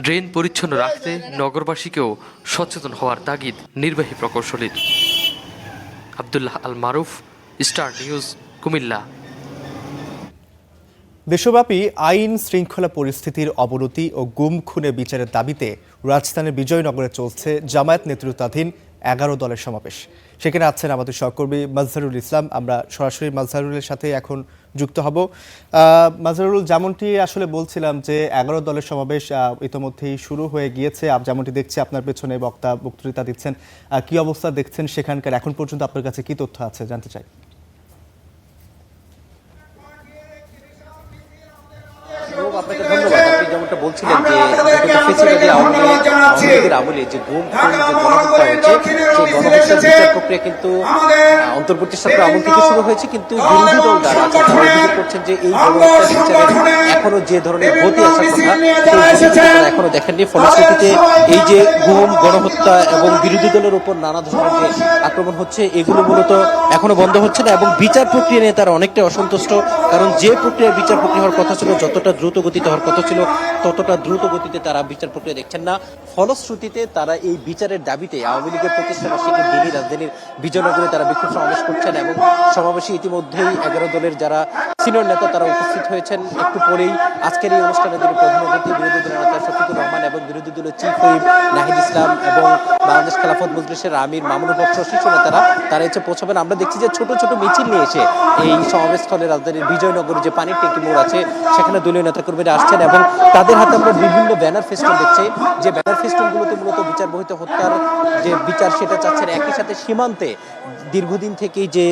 ড্রেন পরিচ্ছন্ন রাখতে নগরবাসীকেও সচেতন হওয়ার তাগিদ নির্বাহী প্রকৌশলীর। আব্দুল্লাহ আল মারুফ, স্টার নিউজ, কুমিল্লা। দেশব্যাপী আইন শৃঙ্খলা পরিস্থিতির অবনতি ও গুম খুনে বিচারের দাবিতে রাজধানীর বিজয়নগরে চলছে জামায়াত নেতৃত্বাধীন 11 দলের সমাবেশ। সেখানে আছেন আমাদের সহকর্মী মাজহারুল ইসলাম। আমরা সরাসরি মাজহারুলের সাথে এখন যুক্ত হব। মাজহারুল, যেমনটি আসলে বলছিলাম যে 11 দলের সমাবেশ ইতিমধ্যেই শুরু হয়ে গিয়েছে। যেমনটি দেখছি আপনার পেছনে বক্তৃতা দিচ্ছেন, কি অবস্থা দেখছেন সেখানকার? এখন পর্যন্ত আপনার কাছে কি তথ্য আছে জানতে চাই। আপনাকে ধন্যবাদ। আপনি যেমনটা বলছিলেন যে ফেসিলিটি আওয়ামী আমলে যে গুম খুন যে গণহত্যা হয়েছে, সেই গণহত্যার বিচার প্রক্রিয়া কিন্তু অন্তর্বর্তী সরকার আমল থেকে শুরু হয়েছে, কিন্তু বিরোধী দল যারা আছে তারা অভিযোগ করছেন যে এই গণহত্যার বিচারে এখনো যে ধরনের গতি আসার কথা সেই গতি তারা এখনো দেখেননি। ফলশ্রুতিতে এই যে গুম, গণহত্যা এবং বিরোধী দলের উপর নানা ধরনের যে আক্রমণ হচ্ছে, এগুলো মূলত এখনো বন্ধ হচ্ছে না এবং বিচার প্রক্রিয়া নিয়ে তারা অনেকটা অসন্তুষ্ট। কারণ যে প্রক্রিয়ার বিচার প্রক্রিয়া হওয়ার কথা ছিল, যতটা দ্রুত গতিতে হওয়ার কথা ছিল, ততটা দ্রুত গতিতে তারা বিচার প্রক্রিয়া দেখছেন না। ফলশ্রুতিতে তারা এই বিচারের দাবিতে আওয়ামী লীগের প্রতিষ্ঠাবার্ষিকী দিল্লি রাজধানীর বিজয়নগরে তারা বিক্ষোভ সমাবেশ করছেন এবং সমাবেশে ইতিমধ্যেই 11 দলের যারা সিনিয়র নেতা তারা উপস্থিত হয়েছেন। একটু পরেই আজকের এই অনুষ্ঠানে যিনি প্রধান অতিথি বিরোধী দলের নেতা শফিকুর রহমান এবং বিরোধী দলের চিফ হুইপ নাহিদ ইসলাম এবং বাংলাদেশ খেলাফত মজলিসের আমির মামুনুল হক সহ শীর্ষ নেতারা তারা এসে পৌঁছাবেন। আমরা দেখছি যে ছোট ছোট মিছিল নিয়ে এসে এই সমাবেশস্থলে রাজধানীর বিজয়নগরে যে পানির ট্যাঙ্কি মোড় আছে সেখানে দলীয় নেতাকর্মীরা আসছেন এবং তাদের হাতে আমরা বিভিন্ন ব্যানার ফেস্টুন দেখছি, যে ব্যানার ফেস্টুনগুলোতে মূলত বিচার বহির্ভূত হত্যার যে বিচার সেটা চাচ্ছেন। একই সাথে সীমান্তে দীর্ঘদিন থেকেই যে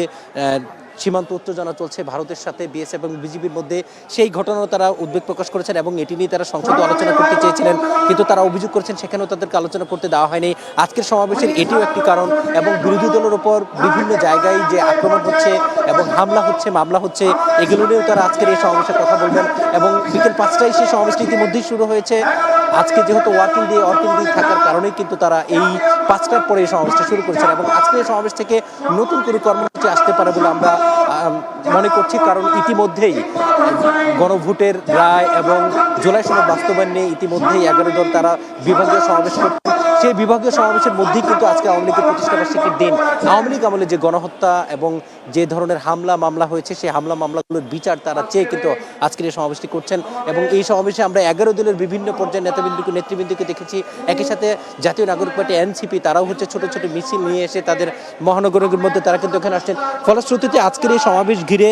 সীমান্ত উত্তেজনা চলছে ভারতের সাথে বিএসএফ এবং বিজিবির মধ্যে, সেই ঘটনাও তারা উদ্বেগ প্রকাশ করেছেন এবং এটি নিয়ে তারা সংসদে আলোচনা করতে চেয়েছিলেন, কিন্তু তারা অভিযোগ করেছেন সেখানেও তাদেরকে আলোচনা করতে দেওয়া হয়নি। আজকের সমাবেশের এটিও একটি কারণ এবং বিরোধী দলের উপর বিভিন্ন জায়গায় যে আক্রমণ হচ্ছে এবং হামলা হচ্ছে, মামলা হচ্ছে, এগুলো নিয়েও তারা আজকের এই সমাবেশে কথা বলবেন এবং বিকেল 5টায় সেই সমাবেশটি ইতিমধ্যেই শুরু হয়েছে। আজকে যেহেতু ওয়ার্কিং ডে থাকার কারণেই কিন্তু তারা এই 5টার পরে এই সমাবেশটা শুরু করেছেন এবং আজকের এই সমাবেশ থেকে নতুন করে কর্মসূচি আসতে পারে বলে আমরা মনে করছি। কারণ ইতিমধ্যেই গণভোটের রায় এবং জুলাই সনদ বাস্তবায়ন নিয়ে ইতিমধ্যেই 11 দল তারা বিভাগীয় সমাবেশ করছেন। সেই বিভাগীয় সমাবেশের মধ্যেই কিন্তু আজকে আওয়ামী লীগের প্রতিষ্ঠাবার্ষিকীর দিন। আওয়ামী লীগ আমলে যে গণহত্যা এবং যে ধরনের হামলা মামলা হয়েছে সেই হামলা মামলাগুলোর বিচার তারা চেয়ে কিন্তু আজকের এই সমাবেশটি করছেন। এবং এই সমাবেশে আমরা 11 দলের বিভিন্ন পর্যায়ের নেতৃবৃন্দকে দেখেছি। একই সাথে জাতীয় নাগরিক পার্টি এনসিপি তারাও হচ্ছে ছোট ছোট মিছিল নিয়ে এসে তাদের মহানগরীর মধ্যে তারা কিন্তু এখানে আসছেন। ফলশ্রুতিতে আজকের এই সমাবেশ ঘিরে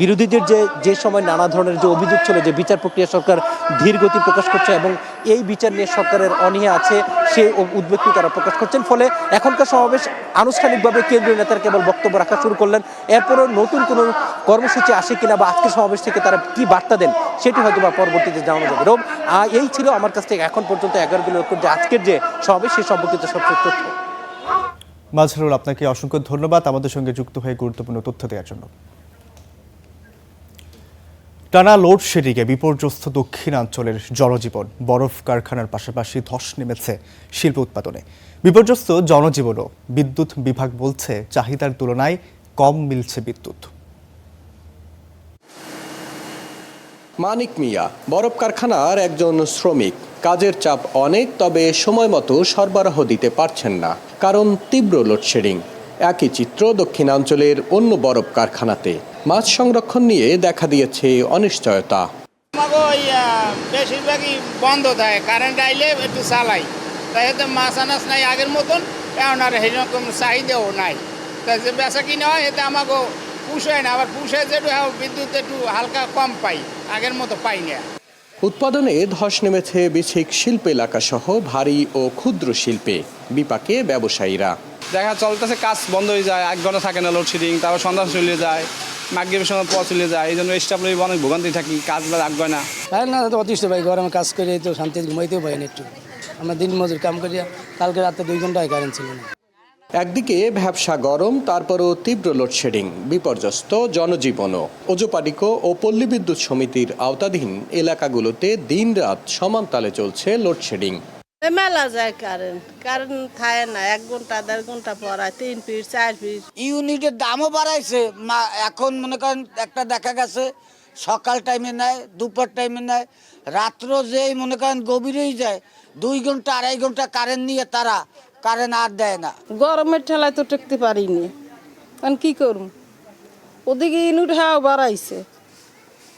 বিরোধীদের যে সময় নানা ধরনের যে অভিযোগ ছিল যে বিচার প্রক্রিয়া সরকার ধীর গতি প্রকাশ করছে এবং এই বিচার নিয়ে সরকারের অনীহা আছে সেই উদ্বেগটি তারা প্রকাশ করছেন। ফলে এখনকার সমাবেশ আনুষ্ঠানিকভাবে কেন্দ্রীয় নেতারা কেবল বক্তব্য রাখা শুরু করলেন। এরপরও নতুন কোনো কর্মসূচি আসে কিনা বা আজকের সমাবেশ থেকে তারা কি বার্তা দেন সেটি হয়তো বা পরবর্তীতে জানানো যাবে। রোম, এই ছিল আমার কাছ থেকে এখন পর্যন্ত 11 দলীয় ঐক্যের যে আজকের যে সমাবেশ সেই সম্পর্কিত সবচেয়ে তথ্য। মাজহারুল, আপনাকে অসংখ্য ধন্যবাদ আমাদের সঙ্গে যুক্ত হয়ে গুরুত্বপূর্ণ তথ্য দেওয়ার জন্য। টানা লোডশেডিংয়ে বিপর্যস্ত দক্ষিণাঞ্চলের জনজীবন। বরফ কারখানার পাশাপাশি ধস নেমেছে শিল্প উৎপাদনে। বিপর্যস্ত জনজীবনও। বিদ্যুৎ বিভাগ বলছে চাহিদার তুলনায় কম মিলছে বিদ্যুৎ। মানিক মিয়া বরফ কারখানার একজন শ্রমিক। কাজের চাপ অনেক, তবে সময় মতো সরবরাহ দিতে পারছেন না, কারণ তীব্র লোডশেডিং। একই চিত্র দক্ষিণাঞ্চলের অন্য বরফ কারখানাতে। মাছ সংরক্ষণ নিয়ে দেখা দিয়েছে অনিশ্চয়তা। বেশিরভাগই বন্ধ থাকে, কারেন্ট আইলে একটু চালাই, তাই এতে মাছ আনাজ নাই আগের মতন, এখন আর সেরকম চাহিদাও নাই। তাই যে বেচা কিনা হয় এতে আমাকে পুষায় না, আবার পুষায় যেটু বিদ্যুৎ একটু হালকা কম পাই, আগের মতো পাই না। উৎপাদনে ধস নেমেছে বিছিক শিল্প এলাকা সহ ভারী ও ক্ষুদ্র শিল্পে। বিপাকে ব্যবসায়ীরা। দেখা চলতেছে, কাজ বন্ধ হয়ে যায়, 1 ঘন্টা থাকে না লোডশেডিং, তারপর সন্ধ্যা চলে যায়, মাগরিবের সময় পর চলে যায়। এই জন্য স্টাফ লই অনেক ভোগান্তি থাকি, কাজ রাখবে না। না তো অতিষ্ঠ ভাই, গরমে কাজ করে তো শান্তিতে ঘুমাইতেও পারি না একটু। আমরা দিন মজুর কাম করি, কালকে রাতে 2 ঘন্টায় কারেন্ট ছিল না। একদিকে ভ্যাবসা গরম, তারপরও তীব্র লোডশেডিং, বিপর্যস্ত জনজীবনও। ওজোপাডিকো ও পল্লী বিদ্যুৎ সমিতির আওতাধীন এলাকাগুলোতে দিনরাত সমান তালে চলছে লোডশেডিং। মেলা যায় কারেন্ট থাকে না, 1 ঘন্টা 1.5 ঘন্টা পড়ায় 3 ফিট 4 ফিট। ইউনিটের দামও বাড়াইছে। এখন মনে করেন একটা দেখা গেছে সকাল টাইমে নেয়, দুপুর টাইমে নেয়, রাত্র যেই মনে করেন গভীরেই যায়, 2 ঘন্টা 2.5 ঘন্টা কারেন্ট নিয়ে তারা কারেন্ট আর দেয় না। গরমের ঠেলায় তো টেকতে পারিনি, কারণ কি করব, ওদিকে ইউনিট হ্যাঁ বাড়াইছে,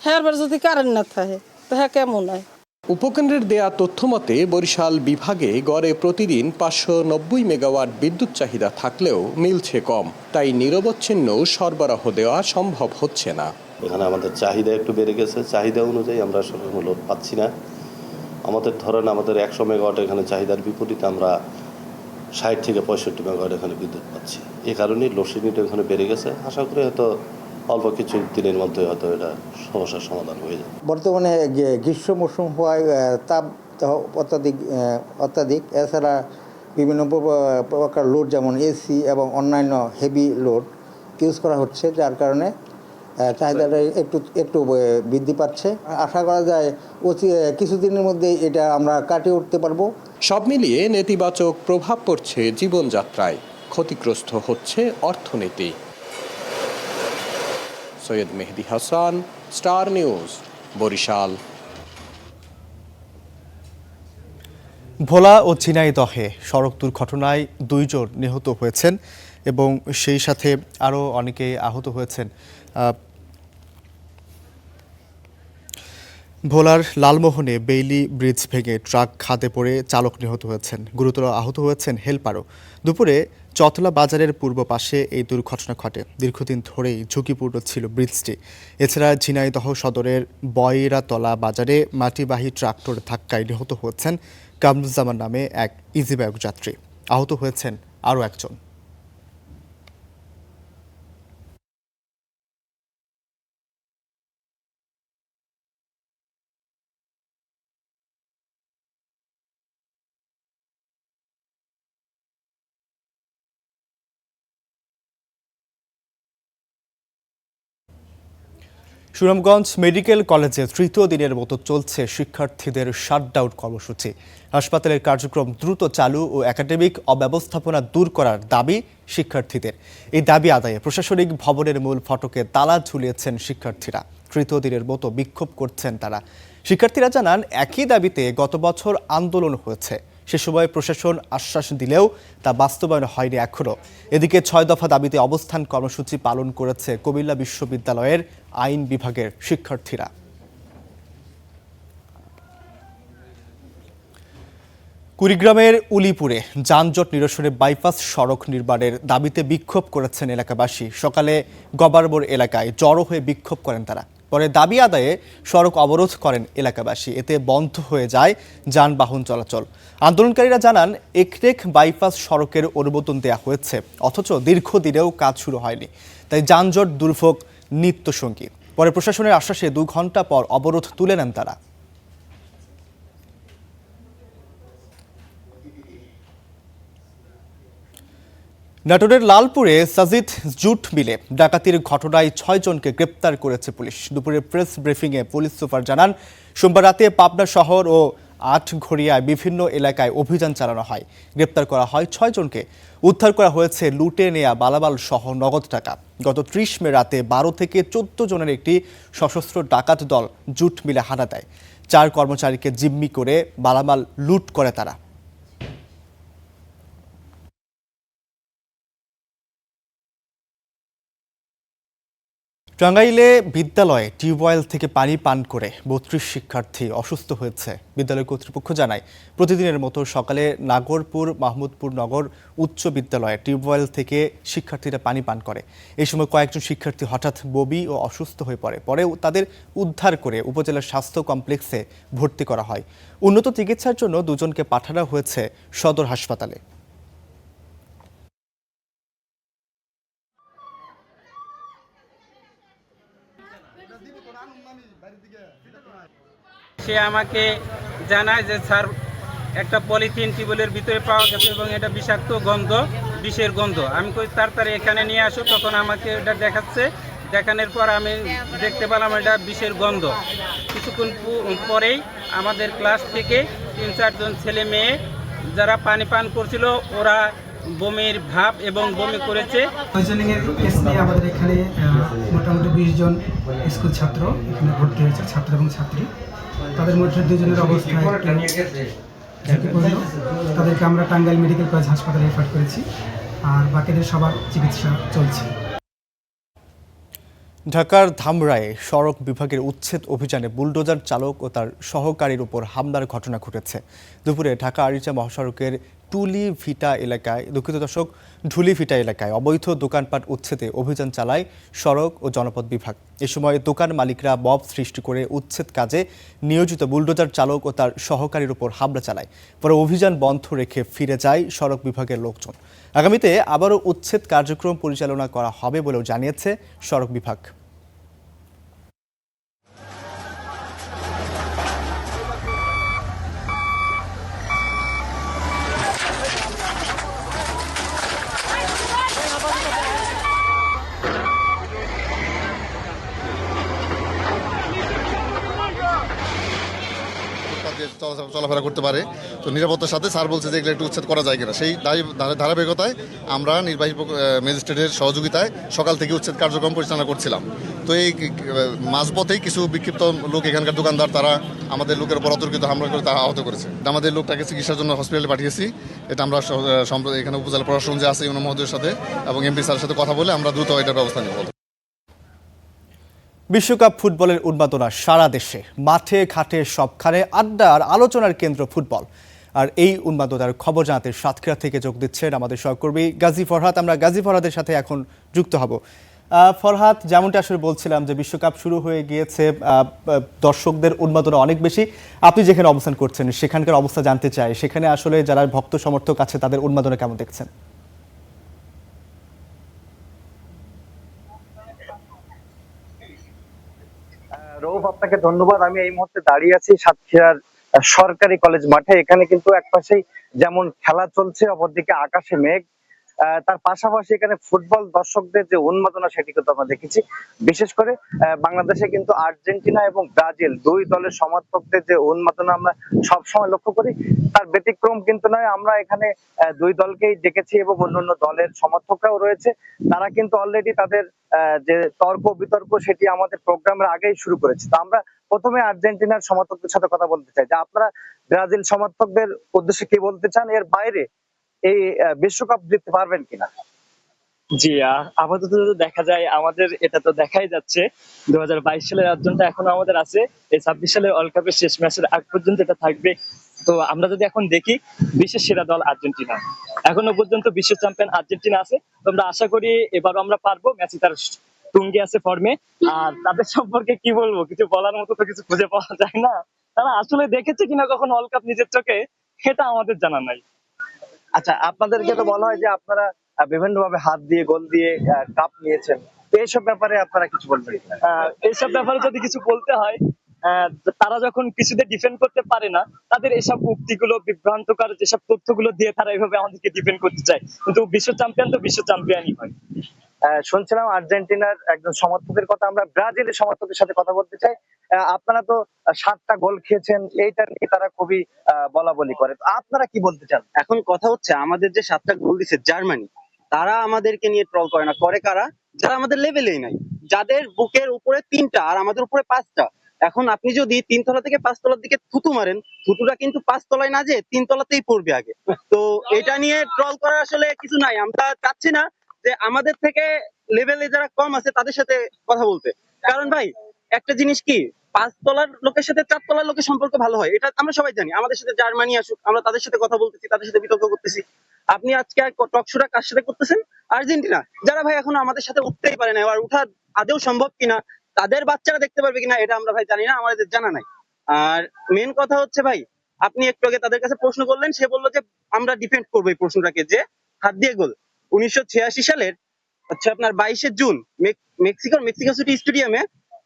হ্যাঁ যদি কারেন্ট না থাকে তো হ্যাঁ কেমন হয়। উপকেন্দ্রের দেয়া তথ্যমতে বরিশাল বিভাগে গড়ে প্রতিদিন 590 মেগাওয়াট বিদ্যুৎ চাহিদা থাকলেও মিলছে কম, তাই নিরবচ্ছিন্ন সরবরাহ দেওয়া সম্ভব হচ্ছে না। এখানে আমাদের চাহিদা একটু বেড়ে গেছে, চাহিদা অনুযায়ী আমরা সরবরাহ লোড পাচ্ছি না। আমাদের ধরেন 100 মেগাওয়াট এখানে চাহিদার বিপরীতে আমরা 60 থেকে 65 মেগাওয়াট এখানে বিদ্যুৎ পাচ্ছি। এই কারণেই লোডশেডিংটা এখানে বেড়ে গেছে। আশা করি হয়তো অল্প কিছু দিনের মধ্যে হয়তো এটা সমস্যার সমাধান হয়ে যাবে। বর্তমানে গ্রীষ্ম মৌসুম হওয়ায় তাপ অত্যাধিক, এছাড়া বিভিন্ন প্রকার লোড যেমন এসি এবং অন্যান্য হেভি লোড ইউজ করা হচ্ছে, যার কারণে চাহিদাটা একটু বৃদ্ধি পাচ্ছে। আশা করা যায় কিছুদিনের মধ্যে এটা আমরা কাটিয়ে উঠতে পারবো। সব মিলিয়ে নেতিবাচক প্রভাব পড়ছে জীবনযাত্রায়, ক্ষতিগ্রস্ত হচ্ছে অর্থনীতি। Syed Mehedi Hasan, star news, Barishal. ভোলা ও ঝিনাইদহে সড়ক দুর্ঘটনায় 2 জন নিহত হয়েছেন এবং সেই সাথে আরও অনেকে আহত হয়েছেন। ভোলার লালমোহনে বেইলি ব্রিজ ভেঙে ট্রাক খাদে পড়ে চালক নিহত হয়েছেন, গুরুতর আহত হয়েছেন হেলপারও। দুপুরে চতলা বাজারের পূর্ব পাশে এই দুর্ঘটনা ঘটে। দীর্ঘদিন ধরেই ঝুঁকিপূর্ণ ছিল ব্রিজটি। এছাড়া ঝিনাইদহ সদরের বয়রাতলা বাজারে মাটিবাহী ট্রাক্টর ধাক্কায় নিহত হয়েছেন কামরুজ্জামান নামে এক ইজিবাইক যাত্রী। আহত হয়েছেন আরও একজন। সুনামগঞ্জ মেডিকেল কলেজে 3য় দিনের মতো চলছে শিক্ষার্থীদের শাটডাউন কর্মসূচি। হাসপাতালের কার্যক্রম দ্রুত চালু ও একাডেমিক অব্যবস্থাপনা দূর করার দাবি শিক্ষার্থীদের। এই দাবি আদায়ে প্রশাসনিক ভবনের মূল ফটকে তালা ঝুলিয়েছেন শিক্ষার্থীরা। 3য় দিনের মতো বিক্ষোভ করছেন তারা। শিক্ষার্থীরা জানান, একই দাবিতে গত বছর আন্দোলন হয়েছে, সে সময় প্রশাসন আশ্বাস দিলেও তা বাস্তবায়ন হয়নি এখনও। এদিকে 6 দফা দাবিতে অবস্থান কর্মসূচি পালন করেছে কুমিল্লা বিশ্ববিদ্যালয়ের আইন বিভাগের শিক্ষার্থীরা। কুড়িগ্রামের উলিপুরে যানজট নিরসনে বাইপাস সড়ক নির্মাণের দাবিতে বিক্ষোভ করেছেন এলাকাবাসী। সকালে গবারবোর এলাকায় জড়ো হয়ে বিক্ষোভ করেন তারা। পরে দাবি আদায়ে সড়ক অবরোধ করেন এলাকাবাসী। এতে বন্ধ হয়ে যায় যানবাহন চলাচল। আন্দোলনকারীরা জানান, একরেক বাইপাস সড়কের অনুমোদন দেওয়া হয়েছে, অথচ দীর্ঘদিনেও কাজ শুরু হয়নি। তাই যানজট দুর্ভোগ নিত্যসঙ্গী। পরে প্রশাসনের আশ্বাসে 2 ঘন্টা পর অবরোধ তুলে নেন তারা। নাটোরের লালপুরে সাজিদ জুট মিলে ডাকাতির ঘটনায় 6 জনকে গ্রেপ্তার করেছে পুলিশ। দুপুরে প্রেস ব্রিফিংয়ে পুলিশ সুপার জানান, সোমবার রাতে পাবনা শহর ও আটঘরিয়ায় বিভিন্ন এলাকায় অভিযান চালানো হয়। গ্রেপ্তার করা হয় 6 জনকে। উদ্ধার করা হয়েছে লুটে নেয়া মালামাল সহ নগদ টাকা। গত 30 মে রাতে 12 থেকে 14 জনের একটি সশস্ত্র ডাকাত দল জুট মিলে হানা দেয়। 4 কর্মচারীকে জিম্মি করে মালামাল লুট করে তারা। টাঙ্গাইলে বিদ্যালয়ে টিউবওয়েল থেকে পানি পান করে 32 শিক্ষার্থী অসুস্থ হয়েছে। বিদ্যালয় কর্তৃপক্ষ জানায়, প্রতিদিনের মতো সকালে নাগরপুর মাহমুদপুর নগর উচ্চ বিদ্যালয়ে টিউবওয়েল থেকে শিক্ষার্থীরা পানি পান করে। এই সময় কয়েকজন শিক্ষার্থী হঠাৎ বমি ও অসুস্থ হয়ে পড়ে। পরে তাদের উদ্ধার করে উপজেলা স্বাস্থ্য কমপ্লেক্সে ভর্তি করা হয়। উন্নত চিকিৎসার জন্য 2 জনকে পাঠানো হয়েছে সদর হাসপাতালে। সে আমাকে জানায় যে স্যার, একটা পলিথিন টিউবওয়েলের ভিতরে পাওয়া গেছে এবং এটা বিষাক্ত গন্ধ, বিষের গন্ধ। আমি কই তাড়াতাড়ি এখানে নিয়ে আসো। তখন আমাকে এটা দেখাচ্ছে। দেখানোর পর আমি দেখতে পেলাম এটা বিষের গন্ধ। কিছুক্ষণ পরেই আমাদের ক্লাস থেকে 3-4 জন ছেলে মেয়ে যারা পানি পান করছিল, ওরা বমির ভাব এবং বমি করেছে। পয়জনিংয়ের কেস নিয়ে আমাদের এখানে মোটামুটি 20 জন স্কুল ছাত্র এখানে ভর্তি হয়েছে, ছাত্র এবং ছাত্রী। তাদের মধ্যে 2 জনের অবস্থা ঝুঁকিপূর্ণ। তাদেরকে আমরা টাঙ্গাইল মেডিকেল কলেজ হাসপাতালে রেফার করেছি, আর বাকিদের সবার চিকিৎসা চলছে। ঢাকার ধামরায়ে সড়ক বিভাগের উচ্ছেদ অভিযানে বুলডোজার চালক ও তার সহকারীর উপর হামলার ঘটনা ঘটেছে। দুপুরে ঢাকা আরিচা মহাসড়কের ঢুলিভিটা এলাকায় অবৈধ দোকানপাট উচ্ছেদে অভিযান চালায় সড়ক ও জনপদ বিভাগ। এ সময় দোকান মালিকরা মব সৃষ্টি করে উচ্ছেদ কাজে নিয়োজিত বুলডোজার চালক ও তার সহকারীর উপর হামলা চালায়। পরে অভিযান বন্ধ রেখে ফিরে যায় সড়ক বিভাগের লোকজন। আগামীতে আবারও উচ্ছেদ কার্যক্রম পরিচালনা করা হবে বলেও জানিয়েছে সড়ক বিভাগ। চলাফেরা করতে পারে, তো নিরাপত্তার সাথে স্যার বলছে যে এগুলো একটু উচ্ছেদ করা যায় কিনা। সেই ধারাবাহিকতায় আমরা নির্বাহী ম্যাজিস্ট্রেটের সহযোগিতায় সকাল থেকে উচ্ছেদ কার্যক্রম পরিচালনা করছিলাম। তো এই মাঝপথেই কিছু বিক্ষিপ্ত লোক, এখানকার দোকানদার, তারা আমাদের লোকের উপর অতর্কিত হামলা করে তারা আহত করেছে। আমাদের লোকটাকে চিকিৎসার জন্য হসপিটালে পাঠিয়েছি। এটা আমরা এখানে উপজেলা প্রশাসন যে আছে ইউনো মহোদয়ের সাথে এবং এমপি স্যারের সাথে কথা বলে আমরা দ্রুত এটার ব্যবস্থা নেব। বিশ্বকাপ ফুটবলের উন্মাদনা সারা দেশে, মাঠে ঘাটে সবখানে আড্ডা আর আলোচনার কেন্দ্র ফুটবল। আর এই উন্মাদনার খবর জানাতে সাতক্ষীরা থেকে যোগ দিচ্ছেন আমাদের সহকর্মী গাজী ফরহাদ। আমরা গাজী ফরহাদের সাথে এখন যুক্ত হব। ফরহাদ, যেমনটা আসলে বলছিলাম যে বিশ্বকাপ শুরু হয়ে গিয়েছে, দর্শকদের উন্মাদনা অনেক বেশি। আপনি যেখানে অবস্থান করছেন সেখানকার অবস্থা জানতে চাই। সেখানে আসলে যারা ভক্ত সমর্থক আছে তাদের উন্মাদনা কেমন দেখছেন? রৌফ, আপনাকে ধন্যবাদ। আমি এই মুহূর্তে দাঁড়িয়ে আছি সাতক্ষীরার সরকারি কলেজ মাঠে। এখানে কিন্তু একপাশেই যেমন খেলা চলছে, অপরদিকে আকাশে মেঘ। তার পাশাপাশি এখানে ফুটবল দর্শকদের যে উন্মাদনা সেটি কিন্তু আমরা দেখেছি। বিশেষ করে বাংলাদেশে কিন্তু আর্জেন্টিনা এবং ব্রাজিল 2 দলের সমর্থকদের যে উন্মাদনা আমরা সবসময় লক্ষ্য করি, তার ব্যতিক্রম কিন্তু নয়। আমরা এখানে 2 দলকেই দেখেছি এবং অন্যান্য দলের সমর্থকরাও রয়েছে। তারা কিন্তু অলরেডি তাদের যে তর্ক বিতর্ক সেটি আমাদের প্রোগ্রামের আগেই শুরু করেছে। তো আমরা প্রথমে আর্জেন্টিনার সমর্থকদের সাথে কথা বলতে চাই যে আপনারা ব্রাজিল সমর্থকদের উদ্দেশ্যে কি বলতে চান, এর বাইরে এই বিশ্বকাপ জিততে পারবেন কিনা? জি, আপাতত দেখা যায় আমাদের এটা তো দেখাই যাচ্ছে 2022 সালের অর্জনটা এখনো আমাদের আছে, এই 26 সালের ওয়ার্ল্ড কাপের শেষ ম্যাচের আগ পর্যন্ত এটা থাকবে। তো আমরা যদি এখন দেখি বিশ্বের সেরা দল আর্জেন্টিনা, এখনো পর্যন্ত বিশ্ব চ্যাম্পিয়ন আর্জেন্টিনা আছে। তো আমরা আশা করি এবারও আমরা পারবো, মেসি তার তুঙ্গে আছে ফর্মে। আর তাদের সম্পর্কে কি বলবো, কিছু বলার মতো তো কিছু খুঁজে পাওয়া যায় না। তারা আসলে দেখেছে কিনা কখন ওয়ার্ল্ড কাপ নিজের চোখে, সেটা আমাদের জানা নাই। আচ্ছা, আপনাদেরকে তো বলা হয় যে আপনারা বিভিন্ন ভাবে হাত দিয়ে গোল দিয়ে কাপ নিয়েছেন, তো এইসব ব্যাপারে আপনারা কিছু বলবেন? এইসব ব্যাপারে যদি কিছু বলতে হয়, তারা যখন কিছুতে ডিফেন্ড করতে পারে না, তাদের এসব উক্তিগুলো, বিভ্রান্তকর যেসব তথ্যগুলো দিয়ে তারা এইভাবে আমাদেরকে ডিফেন্ড করতে চায়। কিন্তু বিশ্ব চ্যাম্পিয়ন তো বিশ্ব চ্যাম্পিয়নই হয়। শুনছিলাম আর্জেন্টিনার একজন সমর্থকের কথা, আমরা ব্রাজিলের সমর্থকের সাথে কথা বলতে চাই। আপনারা তো 7টা গোল খেয়েছেন, এইটা নিয়ে তারা খুবই বলা বলি করে, তো আপনারা কি বলতে চান? এখন কথা হচ্ছে আমাদের যে 7টা গোল দিচ্ছে জার্মানি, তারা আমাদেরকে নিয়ে ট্রল করে না, করে কারা? যারা আমাদের লেভেলেই নাই, যাদের বুকের উপরে 3টা আর আমাদের উপরে 5টা। এখন আপনি যদি 3 তলা থেকে 5 তলার দিকে থুতু মারেন, থুতুটা কিন্তু 5 তলায় না যে 3 তলাতেই পড়বে আগে। তো এটা নিয়ে ট্রল করার আসলে কিছু নাই। আমরা চাচ্ছি না যে আমাদের থেকে লেভেলে যারা কম আছে তাদের সাথে কথা বলতে, কারণ ভাই একটা জিনিস কি, 5 তলার লোকের সাথে 4 তলার লোকের সম্পর্ক ভালো হয়, এটা আমরা সবাই জানি। আমাদের সাথে জার্মানি আসুক, আমরা তাদের সাথে কথা বলতেছি, তাদের সাথে বিতর্ক করতেছি। আপনি আজকে টকশোটা কার সাথে করতেছেন? আর্জেন্টিনা, যারা ভাই এখনো আমাদের সাথে উঠতেই পারে না। আর উঠা আদৌ সম্ভব কিনা, তাদের বাচ্চারা দেখতে পারবে কিনা, এটা আমরা ভাই জানি না, আমাদের জানা নাই। আর মেন কথা হচ্ছে ভাই, আপনি একটু আগে তাদের কাছে প্রশ্ন করলেন, সে বললো যে আমরা ডিফেন্ড করবো এই প্রশ্নটাকে, যে হাত দিয়ে গোল। 1986 সালের হচ্ছে আপনার 22 জুন মেক্সিকো সিটি স্টেডিয়ামে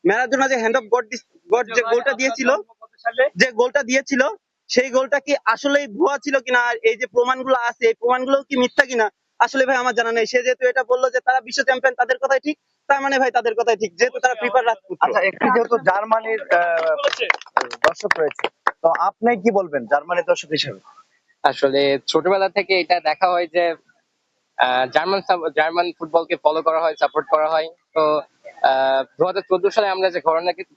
ম্যারাডোনা যে হ্যান্ড অফ গড যে গোলটা দিয়েছিল, সেই গোলটা কি আসলেই ভুয়া ছিল কিনা, আর এই যে প্রমাণগুলো আছে, এই প্রমাণগুলো কি মিথ্যা কিনা, আসলে ভাই আমার জানা নেই। সে যেহেতু এটা বললো যে তারা বিশ্ব চ্যাম্পিয়ন, তাদের কথাই ঠিক, তার মানে ভাই তাদের কথাই ঠিক, যেহেতু তারা প্রিফার রাজপুত্র। আচ্ছা, একটু যেহেতু জার্মানির দর্শক রয়েছে, তো আপনি কি বলবেন জার্মানির দর্শক হিসেবে? আসলে ছোটবেলা থেকে এটা দেখা হয় যে জার্মান ফুটবলকে ফলো করা হয়, সাপোর্ট করা হয়। তো 2014 সালে আমরা যে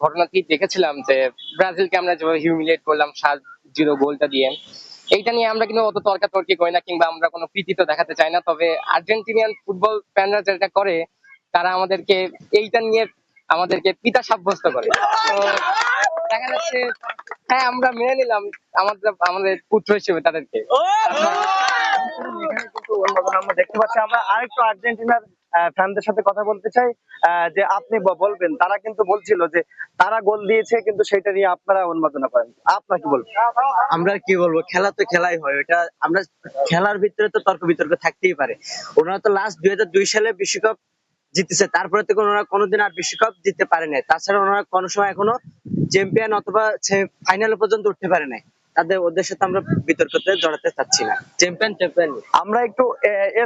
ঘটনাটি দেখেছিলাম যে ব্রাজিলকে আমরা যেভাবে হিউমিলিয়েট করলাম 7-0 গোলটা দিয়ে, এইটা নিয়ে আমরা কিন্তু অত তর্কাতর্কি করি না, কিংবা আমরা কোনো কৃতিত্ব দেখাতে চাই না। তবে আর্জেন্টিনিয়ান ফুটবল ফ্যানরা যেটা করে, তারা আমাদেরকে এইটা নিয়ে আমাদেরকে পিতা সাব্যস্ত করে। তো দেখা যাচ্ছে, হ্যাঁ আমরা মেনে নিলাম আমাদের পুত্র হিসেবে তাদেরকে। আমরা দেখতে পাচ্ছি, আমরা আরেকটু আর্জেন্টিনার ফ্যানদের সাথে কথা বলতে চাই, যে আপনি বলবেন, তারা কিন্তু বলছিল যে তারা গোল দিয়েছে, কিন্তু সেটা নিয়ে আপনারা উন্মাদনা করেন, আপনারা কি বলবেন? আমরা কি বলবো, খেলা তো খেলাই হয়, ওটা আমরা খেলার ভিতরে তো তর্ক বিতর্ক থাকতেই পারে। ওনারা তো লাস্ট 2002 সালে বিশ্বকাপ জিতেছে, তারপরে থেকে ওনারা কোনোদিন আর বিশ্বকাপ জিততে পারে নাই। তাছাড়া ওনারা কোনো সময় এখনো চ্যাম্পিয়ন অথবা ফাইনাল পর্যন্ত উঠতে পারে নাই। ওদের সাথে আমরা বিতর্কতে জড়াতে চাচ্ছি না। চ্যাম্পিয়ন আমরা একটু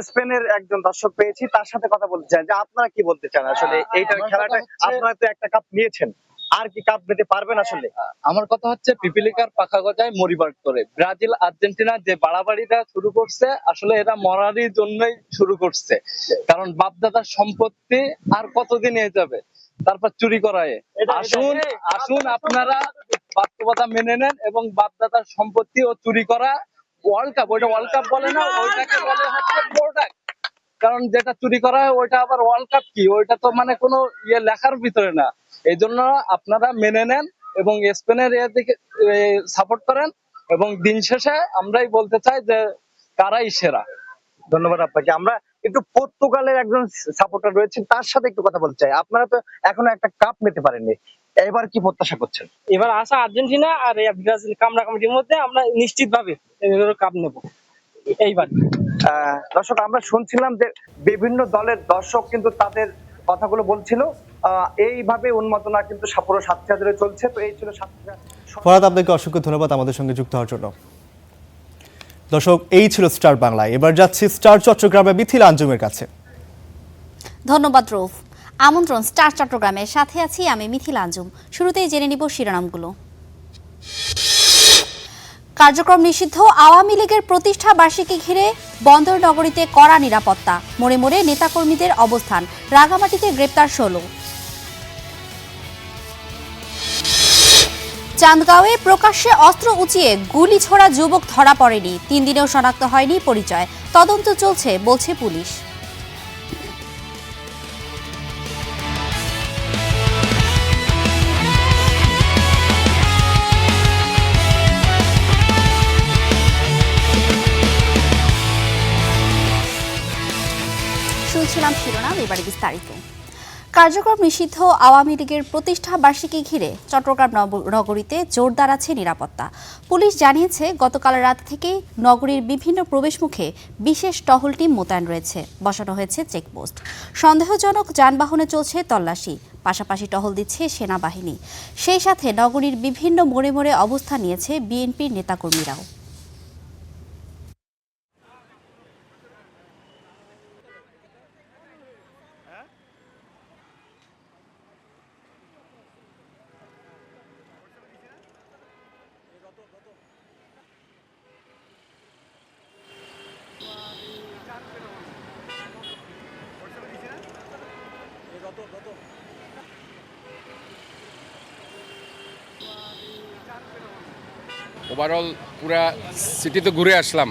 স্পেনের একজন দর্শক পেয়েছি, তার সাথে কথা বলতে চাই যে আপনারা কি বলতে চান আসলে এইটার খেলাটা? আপনারা তো একটা কাপ নিয়েছেন, আর কি কাপ নিতে পারবেন? আসলে আমার কথা হচ্ছে, পিপিলিকার পাখা গজায় মরিবার করে। ব্রাজিল আর্জেন্টিনা যে বাড়াবাড়িটা শুরু করছে, আসলে এরা মরারই জন্যই শুরু করছে। কারণ বাপদাদার সম্পত্তি আর কতদিন এ যাবে, তারপর চুরি করায়। আসুন আপনারা বাস্তবতা মেনে নেন, এবং বাপদাদার সম্পত্তি ও চুরি করা ওয়ার্ল্ড কাপ, ওইটা ওয়ার্ল্ড কাপ বলে না, ওইটাকে বলে হচ্ছে প্রোডাক্ট। কারণ যেটা চুরি করা হয় ওইটা আবার ওয়ার্ল্ড কাপ কি, ওইটা তো মানে কোনো লেখার ভিতরে না। এই জন্য আপনারা মেনে নেন এবং স্পেনের দিকে সাপোর্ট করেন, এবং দিন শেষে আমরাই বলতে চাই যে কারাই সেরা। ধন্যবাদ আপনাকে। আমরা একটু পর্তুগালের একজন সাপোর্টার রয়েছেন, তার সাথে একটু কথা বলতে চাই। আপনারা তো এখনো একটা কাপ নিতে পারেননি, এবার কি প্রত্যাশা করছেন? এবার আসা আর্জেন্টিনা আর ব্রাজিল কামড়াকামড়ির মধ্যে আমরা নিশ্চিত ভাবে কাপ নেব এইবার। দর্শক, আমরা শুনছিলাম যে বিভিন্ন দলের দর্শক কিন্তু তাদের কথাগুলো বলছিল, এইভাবে উন্মাদনা কিন্তু পুরো 7 চলছে। তো এই ছিল 7। ফরাদ, আপনাকে অসংখ্য ধন্যবাদ আমাদের সঙ্গে যুক্ত হওয়ার জন্য। দর্শক, এই ছিল স্টার বাংলায়। এবার যাচ্ছি স্টার চট্টগ্রামে মিথিলা আঞ্জুমের কাছে। ধন্যবাদ রৌফ। আমন্ত্রণ স্টার চট্টগ্রামের সাথে আছি আমি মিথিলা আঞ্জুম। শুরুতেই জেনে নিব শিরোনামগুলো। কার্যক্রম নিষিদ্ধ আওয়ামী লীগের প্রতিষ্ঠা বার্ষিকী ঘিরে বন্দর নগরীতে কড়া নিরাপত্তা, মোড়ে মোড়ে নেতাকর্মীদের অবস্থান, রাঙামাটিতে গ্রেপ্তার 16। চান্দগাঁওয়ে প্রকাশ্যে অস্ত্র উঁচিয়ে গুলি ছোড়া যুবক ধরা পড়েনি, 3 দিনেও শনাক্ত হয়নি পরিচয়, তদন্ত চলছে বলছে পুলিশ। শুনছিলাম শিরোনাম, এবারে বিস্তারিত। কার্যক্রম নিষিদ্ধ আওয়ামী লীগের প্রতিষ্ঠা বার্ষিকী ঘিরে চট্টগ্রাম নগরীতে জোরদার আছে নিরাপত্তা। পুলিশ জানিয়েছে গতকাল রাত থেকেই নগরীর বিভিন্ন প্রবেশমুখে বিশেষ টহল টিম মোতায়েন রয়েছে, বসানো হয়েছে চেকপোস্ট। সন্দেহজনক যানবাহনে চলছে তল্লাশি, পাশাপাশি টহল দিচ্ছে সেনাবাহিনী। সেই সাথে নগরীর বিভিন্ন মোড়ে মোড়ে অবস্থান নিয়েছে বিএনপির নেতাকর্মীরাও। ওভারঅল পুরা সিটি তো ঘুরে আসলাম,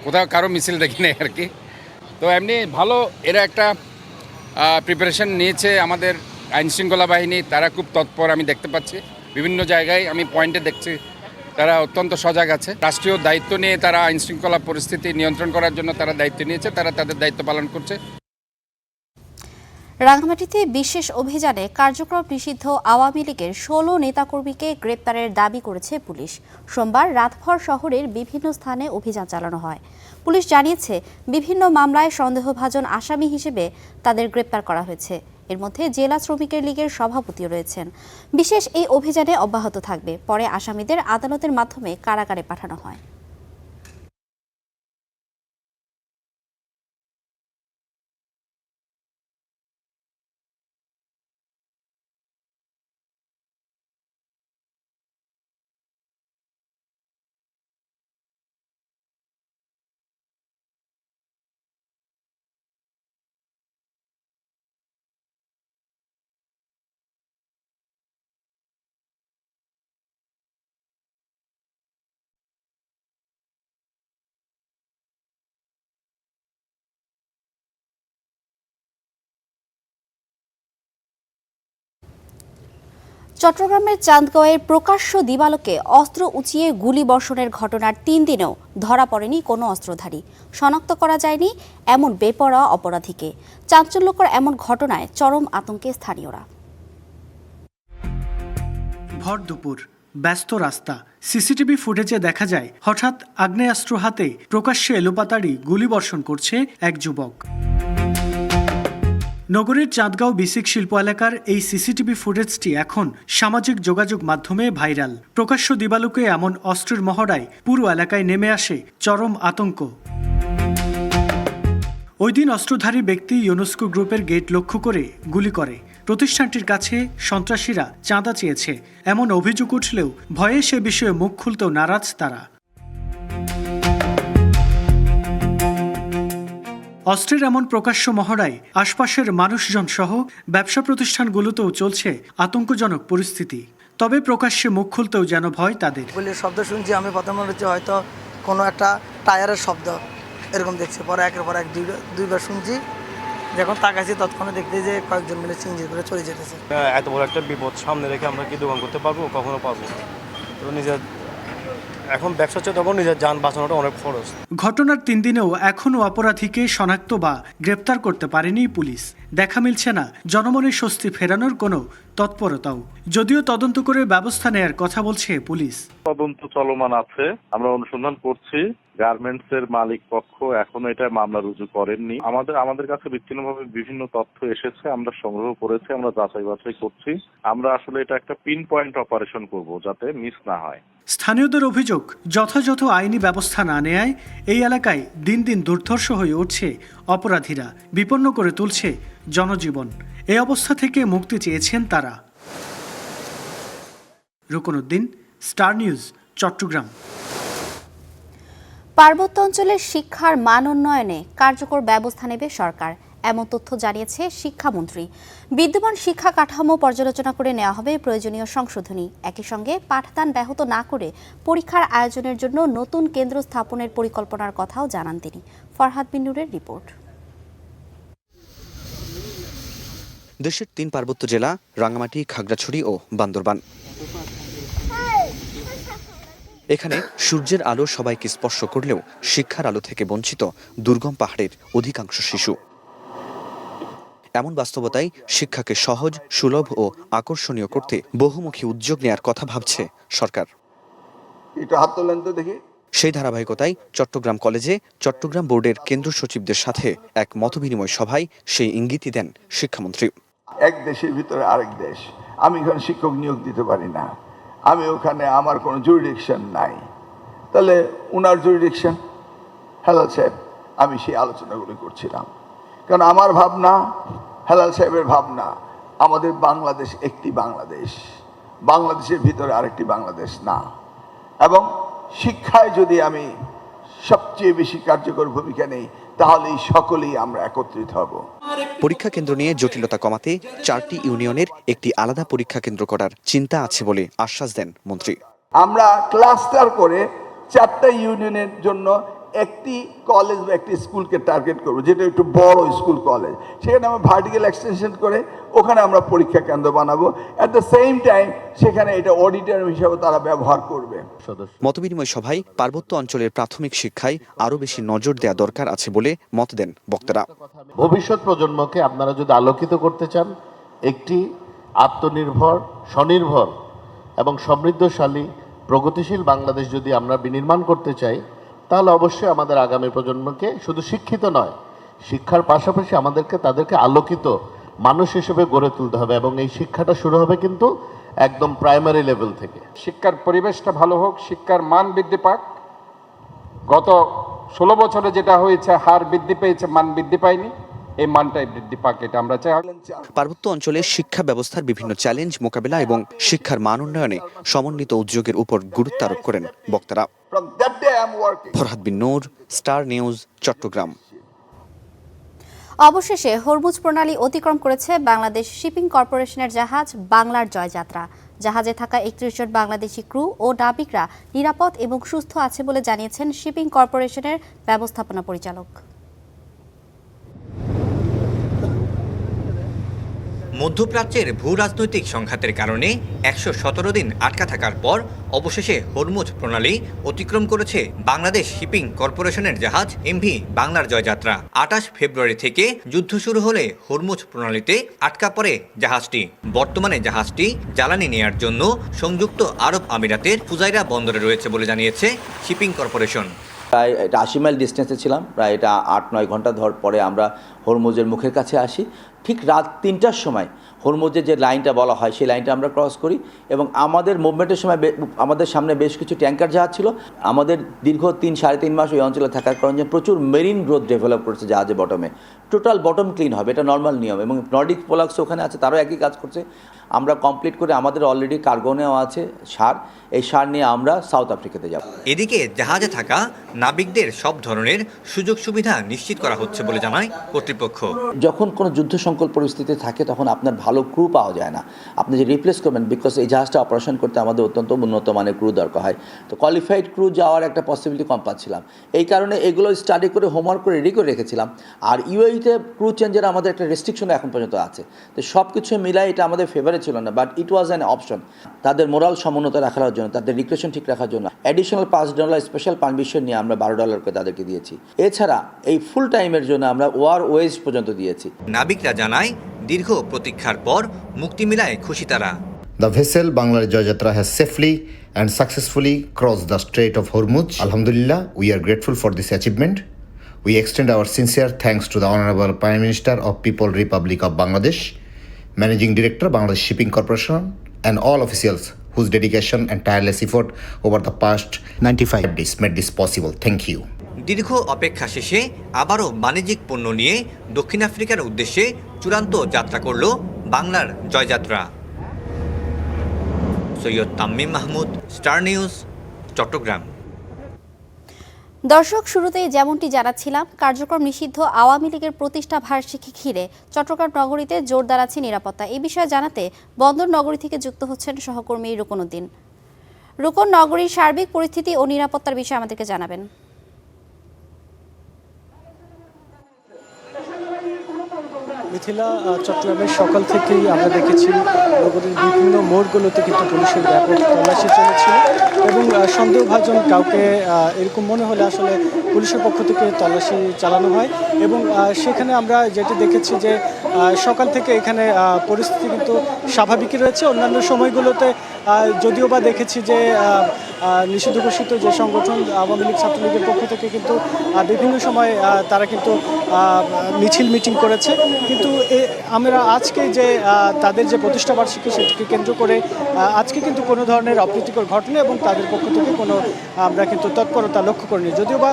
কোথাও কারো মিছিল দেখি নাই আর কি। তো এমনি ভালো, এরা একটা প্রিপারেশন নিয়েছে। আমাদের আইনশৃঙ্খলা বাহিনী তারা খুব তৎপর, আমি দেখতে পাচ্ছি বিভিন্ন জায়গায়, আমি পয়েন্টে দেখছি তারা অত্যন্ত সজাগ আছে। রাষ্ট্রীয় দায়িত্ব নিয়ে তারা আইনশৃঙ্খলা পরিস্থিতি নিয়ন্ত্রণ করার জন্য তারা দায়িত্ব নিয়েছে, তারা তাদের দায়িত্ব পালন করছে। রাঙামাটিতে বিশেষ অভিযানে কার্যক্রম নিষিদ্ধ আওয়ামী লীগের 16 নেতাকর্মীকে গ্রেপ্তারের দাবি করেছে পুলিশ। সোমবার রাতভর শহরের বিভিন্ন স্থানে অভিযান চালানো হয়। পুলিশ জানিয়েছে বিভিন্ন মামলায় সন্দেহভাজন আসামি হিসেবে তাদের গ্রেপ্তার করা হয়েছে। এর মধ্যে জেলা শ্রমিকের লীগের সভাপতিও রয়েছেন। বিশেষ এই অভিযানে অব্যাহত থাকবে, পরে আসামিদের আদালতের মাধ্যমে কারাগারে পাঠানো হয়। চট্টগ্রামের চান্দগাঁওয়ের প্রকাশ্য দিবালোকে অস্ত্র উঁচিয়ে গুলি বর্ষণের ঘটনার 3 দিনেও ধরা পড়েনি কোনো অস্ত্রধারী, শনাক্ত করা যায়নি এমন বেপরোয়া অপরাধীকে। চাঞ্চল্যকর এমন ঘটনায় চরম আতঙ্কে স্থানীয়রা। ভর দুপুর, ব্যস্ত রাস্তা, সিসিটিভি ফুটেজে দেখা যায় হঠাৎ আগ্নেয়াস্ত্র হাতে প্রকাশ্যে এলোপাতাড়ি গুলিবর্ষণ করছে এক যুবক। নগরের চাঁদগাঁও বিসিক শিল্প এলাকার এই সিসিটিভি ফুটেজটি এখন সামাজিক যোগাযোগ মাধ্যমে ভাইরাল। প্রকাশ্য দিবালোকে এমন অস্ত্রের মহড়ায় পুরো এলাকায় নেমে আসে চরম আতঙ্ক। ওই দিন অস্ত্রধারী ব্যক্তি ইউনেস্কো গ্রুপের গেট লক্ষ্য করে গুলি করে। প্রতিষ্ঠানটির কাছে সন্ত্রাসীরা চাঁদা চেয়েছে এমন অভিযোগ উঠলেও ভয়ে সে বিষয়ে মুখ খুলতেও নারাজ তারা। অস্ত্রের এমন প্রকাশ্য মহড়ায় আশপাশের মানুষজন সহ ব্যবসা প্রতিষ্ঠানগুলোতেও চলছে আতঙ্কজনক পরিস্থিতি। তবে প্রকাশ্যে মুখ খুলতেও যেন ভয় তাদের। গুলির শব্দ শুনছি আমি, প্রথম মনে হচ্ছে হয়তো কোনো একটা টায়ারের শব্দ এরকম দেখছি, পরে একের পর এক দুইবার শুনছি, যখন তাকাইছি তৎক্ষণে দেখতে যে কয়েকজন মিলে চিনচিন করে চলে যেতেছে। এত বড় একটা বিপদ সামনে রেখে আমরা কি দোকান করতে পারবো? কখনো পারবো না। তো নিজের এখন ব্যবসা হচ্ছে তখন নিজের যান বাঁচানোটা অনেক খরচ। ঘটনার 3 দিনেও এখনও অপরাধীকে শনাক্ত বা গ্রেপ্তার করতে পারেনি পুলিশ। দেখা মিলছে না জনমনে স্বস্তি ফেরানোর কোনো তৎপরতাও, যদিও তদন্ত করে ব্যবস্থা নেয়ার কথা বলছে পুলিশ। তদন্ত চলমান আছে, আমরা অনুসন্ধান করছি। গার্মেন্টস এর মালিক পক্ষ এখনো এটা মামলা রুজু করেননি। আমাদের কাছে বিচ্ছিন্নভাবে বিভিন্ন তথ্য এসেছে, আমরা সংগ্রহ করেছি, আমরা যাচাই বাছাই করছি। আমরা আসলে এটা একটা পিন পয়েন্ট অপারেশন করব যাতে মিস না হয়। স্থানীয়দের অভিযোগ, যথাযথ আইনি ব্যবস্থা না নেয়ায় এই এলাকায় দিন দিন দুর্ধর্ষ হয়ে উঠছে অপরাধীরা, বিপন্ন করে তুলছে জনজীবন। এই অবস্থা থেকে মুক্তি চেয়েছেন তারা। রুকনউদ্দিন, স্টার নিউজ, চট্টগ্রাম। পার্বত্য অঞ্চলের শিক্ষার মান উন্নয়নে কার্যকর ব্যবস্থা নেবে সরকার, এমন তথ্য জানিয়েছে শিক্ষামন্ত্রী। বিদ্যমান শিক্ষা কাঠামো পর্যালোচনা করে নেওয়া হবে প্রয়োজনীয় সংশোধনী। একই সঙ্গে পাঠদান ব্যাহত না করে পরীক্ষার আয়োজনের জন্য নতুন কেন্দ্র স্থাপনের পরিকল্পনার কথাও জানান তিনি। ফরহাদ বিন নূরের রিপোর্ট। দেশের 3 পার্বত্য জেলা রাঙ্গামাটি, খাগড়াছড়ি ও বান্দরবান। এখানে সূর্যের আলো সবাইকে স্পর্শ করলেও শিক্ষার আলো থেকে বঞ্চিত দুর্গম পাহাড়ের অধিকাংশ শিশু। এমন বাস্তবতায় শিক্ষাকে সহজ, সুলভ ও আকর্ষণীয় করতে বহুমুখী উদ্যোগ নেয়ার কথা ভাবছে সরকার। সেই ধারাবাহিকতায় চট্টগ্রাম কলেজে চট্টগ্রাম বোর্ডের কেন্দ্র সচিবদের সাথে এক মতবিনিময় সভায় সেই ইঙ্গিতই দেন শিক্ষামন্ত্রী। এক দেশের ভিতরে আরেক দেশ, আমি এখানে শিক্ষক নিয়োগ দিতে পারি না, আমি ওখানে আমার কোনো জুরিডিকশন নাই, তাহলে উনার জুরিডিকশন হেলাল সাহেব, আমি সেই আলোচনাগুলো করছিলাম। কারণ আমার ভাবনা, হেলাল সাহেবের ভাবনা, আমাদের বাংলাদেশ একটি বাংলাদেশ, বাংলাদেশের ভিতরে আরেকটি বাংলাদেশ না। এবং শিক্ষায় যদি আমি সবচেয়ে বেশি কার্যকর ভূমিকা নেই, তাহলেই সকলেই আমরা একত্রিত হব। পরীক্ষা কেন্দ্র নিয়ে জটিলতা কমাতে 4টি ইউনিয়নের একটি আলাদা পরীক্ষা কেন্দ্র করার চিন্তা আছে বলে আশ্বাস দেন মন্ত্রী। আমরা ক্লাস্টার করে 4টা ইউনিয়নের জন্য একটি কলেজ বা একটি স্কুলকে টার্গেট করব, যেটা একটু বড় স্কুল কলেজ। সেখানে আমরা ভার্টিক্যাল এক্সটেনশন করে ওখানে আমরা পরীক্ষা কেন্দ্র বানাবো। অ্যাট দ্য সেম টাইম সেখানে এটা অডিটরিয়াম হিসাবে তারা ব্যবহার করবে। মতবিনিময় সভায় পার্বত্য অঞ্চলের প্রাথমিক শিক্ষায় আরও বেশি নজর দেওয়া দরকার আছে বলে মত দেন বক্তারা। ভবিষ্যৎ প্রজন্মকে আপনারা যদি আলোকিত করতে চান, একটি আত্মনির্ভর, স্বনির্ভর এবং সমৃদ্ধশালী, প্রগতিশীল বাংলাদেশ যদি আমরা বিনির্মাণ করতে চাই, তাহলে অবশ্যই আমাদের আগামী প্রজন্মকে শুধু শিক্ষিত নয়, শিক্ষার পাশাপাশি আমাদেরকে তাদেরকে আলোকিত মানুষ হিসেবে গড়ে তুলতে হবে। এবং এই শিক্ষাটা শুরু হবে কিন্তু একদম প্রাইমারি লেভেল থেকে। শিক্ষার পরিবেশটা ভালো হোক, শিক্ষার মান বৃদ্ধি পাক। গত 16 বছরে যেটা হয়েছে, হার বৃদ্ধি পেয়েছে, মান বৃদ্ধি পায়নি। এই মানটাই বৃদ্ধি পাক, এটা আমরা চাই। পার্বত্য অঞ্চলে শিক্ষা ব্যবস্থার বিভিন্ন চ্যালেঞ্জ মোকাবেলা এবং শিক্ষার মান উন্নয়নে সমন্বিত উদ্যোগের উপর গুরুত্ব আরোপ করেন বক্তারা। ফরহাদ বিন নূর, স্টার নিউজ, চট্টগ্রাম। অবশেষে হরমুজ প্রণালী অতিক্রম করেছে বাংলাদেশ শিপিং কর্পোরেশনের জাহাজ বাংলার জয়যাত্রা। জাহাজে থাকা 31 জন বাংলাদেশি ক্রু ও নাবিকরা নিরাপদ এবং সুস্থ আছে বলে জানিয়েছেন শিপিং কর্পোরেশনের ব্যবস্থাপনা পরিচালক। মধ্যপ্রাচ্যের ভূ রাজনৈতিক সংঘাতের কারণে 117 দিন আটকা থাকার পর অবশেষে হরমুজ প্রণালী অতিক্রম করেছে বাংলাদেশ শিপিং কর্পোরেশনের জাহাজ এমভি বাংলার জয়যাত্রা। 28 ফেব্রুয়ারি থেকে যুদ্ধ শুরু হলে হরমুজ প্রণালীতে আটকা পড়ে জাহাজটি। বর্তমানে জাহাজটি জ্বালানি নেয়ার জন্য সংযুক্ত আরব আমিরাতের ফুজাইরা বন্দরে রয়েছে বলে জানিয়েছে শিপিং কর্পোরেশন। প্রায় এটা 80 মাইল ডিস্টেন্সে ছিলাম, প্রায় এটা 8-9 ঘন্টা ধর পরে আমরা হরমুজের মুখের কাছে আসি। ঠিক রাত 3টার সময় হরমুজের যে লাইনটা বলা হয় সেই লাইনটা আমরা ক্রস করি এবং আমাদের মুভমেন্টের সময় আমাদের সামনে বেশ কিছু ট্যাঙ্কার জাহাজ ছিল। আমাদের দীর্ঘ 3-3.5 মাস ওই অঞ্চলে থাকার কারণে প্রচুর মেরিন গ্রোথ ডেভেলপ করেছে জাহাজের বটমে। টোটাল বটম ক্লিন হবে, এটা নর্মাল নিয়ম। এবং নর্ডিক পোলাক্স ওখানে আছে, তারাও একই কাজ করছে। আমরা কমপ্লিট করে আমাদের অলরেডি কার্গো নেওয়া আছে সার, এই সার নিয়ে আমরা সাউথ আফ্রিকাতে যাব। এদিকে জাহাজে থাকা নাবিকদের সব ধরনের সুযোগ সুবিধা নিশ্চিত করা হচ্ছে বলে জানায় কর্তৃপক্ষ। যখন কোনো যুদ্ধ সংকট পরিস্থিতি থাকে তখন আপনার ভালো ক্রু পাওয়া যায় না, আপনি যে রিপ্লেস করবেন, বিকজ এই জাহাজটা অপারেশন করতে আমাদের অত্যন্ত উন্নত মানের ক্রু দরকার হয়। তো কোয়ালিফাইড ক্রু যাওয়ার একটা পসিবিলিটি কম পাচ্ছিলাম, এই কারণে এগুলো স্টাডি করে হোমওয়ার্ক করে রেডি করে রেখেছিলাম। আর ইউএইতে ক্রু চেঞ্জের আমাদের একটা রেস্ট্রিকশন এখন পর্যন্ত আছে। তো সব কিছু মিলাই এটা আমাদের ফেভারে ছিল না, but it was an option. তাদের মোরাল সমুন্নত রাখার জন্য, তাদের রিক্রেশন ঠিক রাখার জন্য অ্যাডিশনাল $5 স্পেশাল পারমিশন নিয়ে আমরা $12 করে তাদেরকে দিয়েছি। এছাড়া এই ফুল টাইমের জন্য আমরা ওয়ার ওয়েজ পর্যন্ত দিয়েছি। নাবিকরা জানায় দীর্ঘ প্রতীক্ষার পর মুক্তি মিলায় খুশি তারা। The vessel Bangladesh Jayatra has safely and successfully crossed the Strait of Hormuz. Alhamdulillah, we are grateful for this achievement. We extend our sincere thanks to the Honorable Prime Minister of People Republic of Bangladesh, Managing Director, Bangladesh Shipping Corporation, and all officials whose dedication and tireless effort over the past 95 days made this possible. Thank you. দীর্ঘ অপেক্ষা শেষে আবারও বাণিজ্যিক পণ্য নিয়ে দক্ষিণ আফ্রিকার উদ্দেশ্যে চূড়ান্ত যাত্রা করল বাংলার জয়যাত্রা। Syed Tammim Mahmud, star news, Chattogram. দর্শক, শুরুতেই যেমনটি জানাচ্ছিলাম, কার্যক্রম নিষিদ্ধ আওয়ামী লীগের প্রতিষ্ঠা বার্ষিকী ঘিরে চট্টগ্রাম নগরীতে জোরদার আছে নিরাপত্তা। এই বিষয়ে জানাতে বন্দর নগরী থেকে যুক্ত হচ্ছেন সহকর্মী রুকন উদ্দিন। রুকন, নগরীর সার্বিক পরিস্থিতি ও নিরাপত্তার বিষয়ে আমাদেরকে জানাবেন। মিথিলা, চট্টগ্রামের সকাল থেকেই আমরা দেখেছি নগরীর বিভিন্ন মোড়গুলোতে কিন্তু পুলিশের ব্যাপক তল্লাশি চলেছিল এবং সন্দেহভাজন কাউকে এরকম মনে হলে আসলে পুলিশের পক্ষ থেকে তল্লাশি চালানো হয় এবং সেখানে আমরা যেটি দেখেছি যে সকাল থেকে এখানে পরিস্থিতি কিন্তু স্বাভাবিকই রয়েছে। অন্যান্য সময়গুলোতে যদিও বা দেখেছি যে নিষিদ্ধ ঘোষিত যে সংগঠন আওয়ামী লীগ ছাত্রলীগের পক্ষ থেকে কিন্তু বিভিন্ন সময় তারা কিন্তু মিছিল মিটিং করেছে, কিন্তু আমরা আজকে যে তাদের যে প্রতিষ্ঠাবার্ষিকী সেটিকে কেন্দ্র করে আজকে কিন্তু কোনো ধরনের অপ্রীতিকর ঘটনা এবং তাদের পক্ষ থেকে কোনো আমরা কিন্তু তৎপরতা লক্ষ্য করিনি। যদিও বা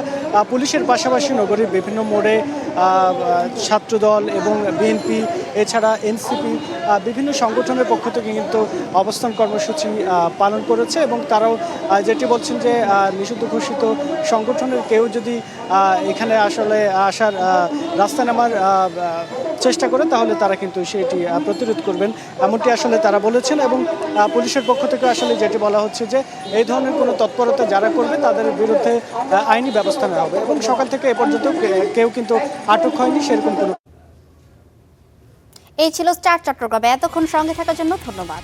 পুলিশের পাশাপাশি নগরীর বিভিন্ন মোড়ে ছাত্রদল এবং বিএনপি এছাড়া এনসিপি বিভিন্ন সংগঠনের পক্ষ থেকে কিন্তু অবস্থান কর্মসূচি পালন করেছে এবং তারাও যেটি বলছেন যে নিষিদ্ধ ঘোষিত সংগঠনের কেউ যদি এখানে আসলে আসার রাস্তা নামার চেষ্টা করে তাহলে তারা কিন্তু সেটি প্রতিরোধ করবেন, এমনটি আসলে তারা বলেছেন। এবং পুলিশের পক্ষ থেকে আসলে যেটি বলা হচ্ছে যে এই ধরনের কোনো তৎপরতা যারা করবে তাদের বিরুদ্ধে আইনি ব্যবস্থা নেওয়া হবে এবং সকাল থেকে এ পর্যন্ত কেউ কিন্তু আটক হয়নি সেরকম কোনো। এই ছিল স্টার চট্টগ্রামে। এতক্ষণ সঙ্গে থাকার জন্য ধন্যবাদ।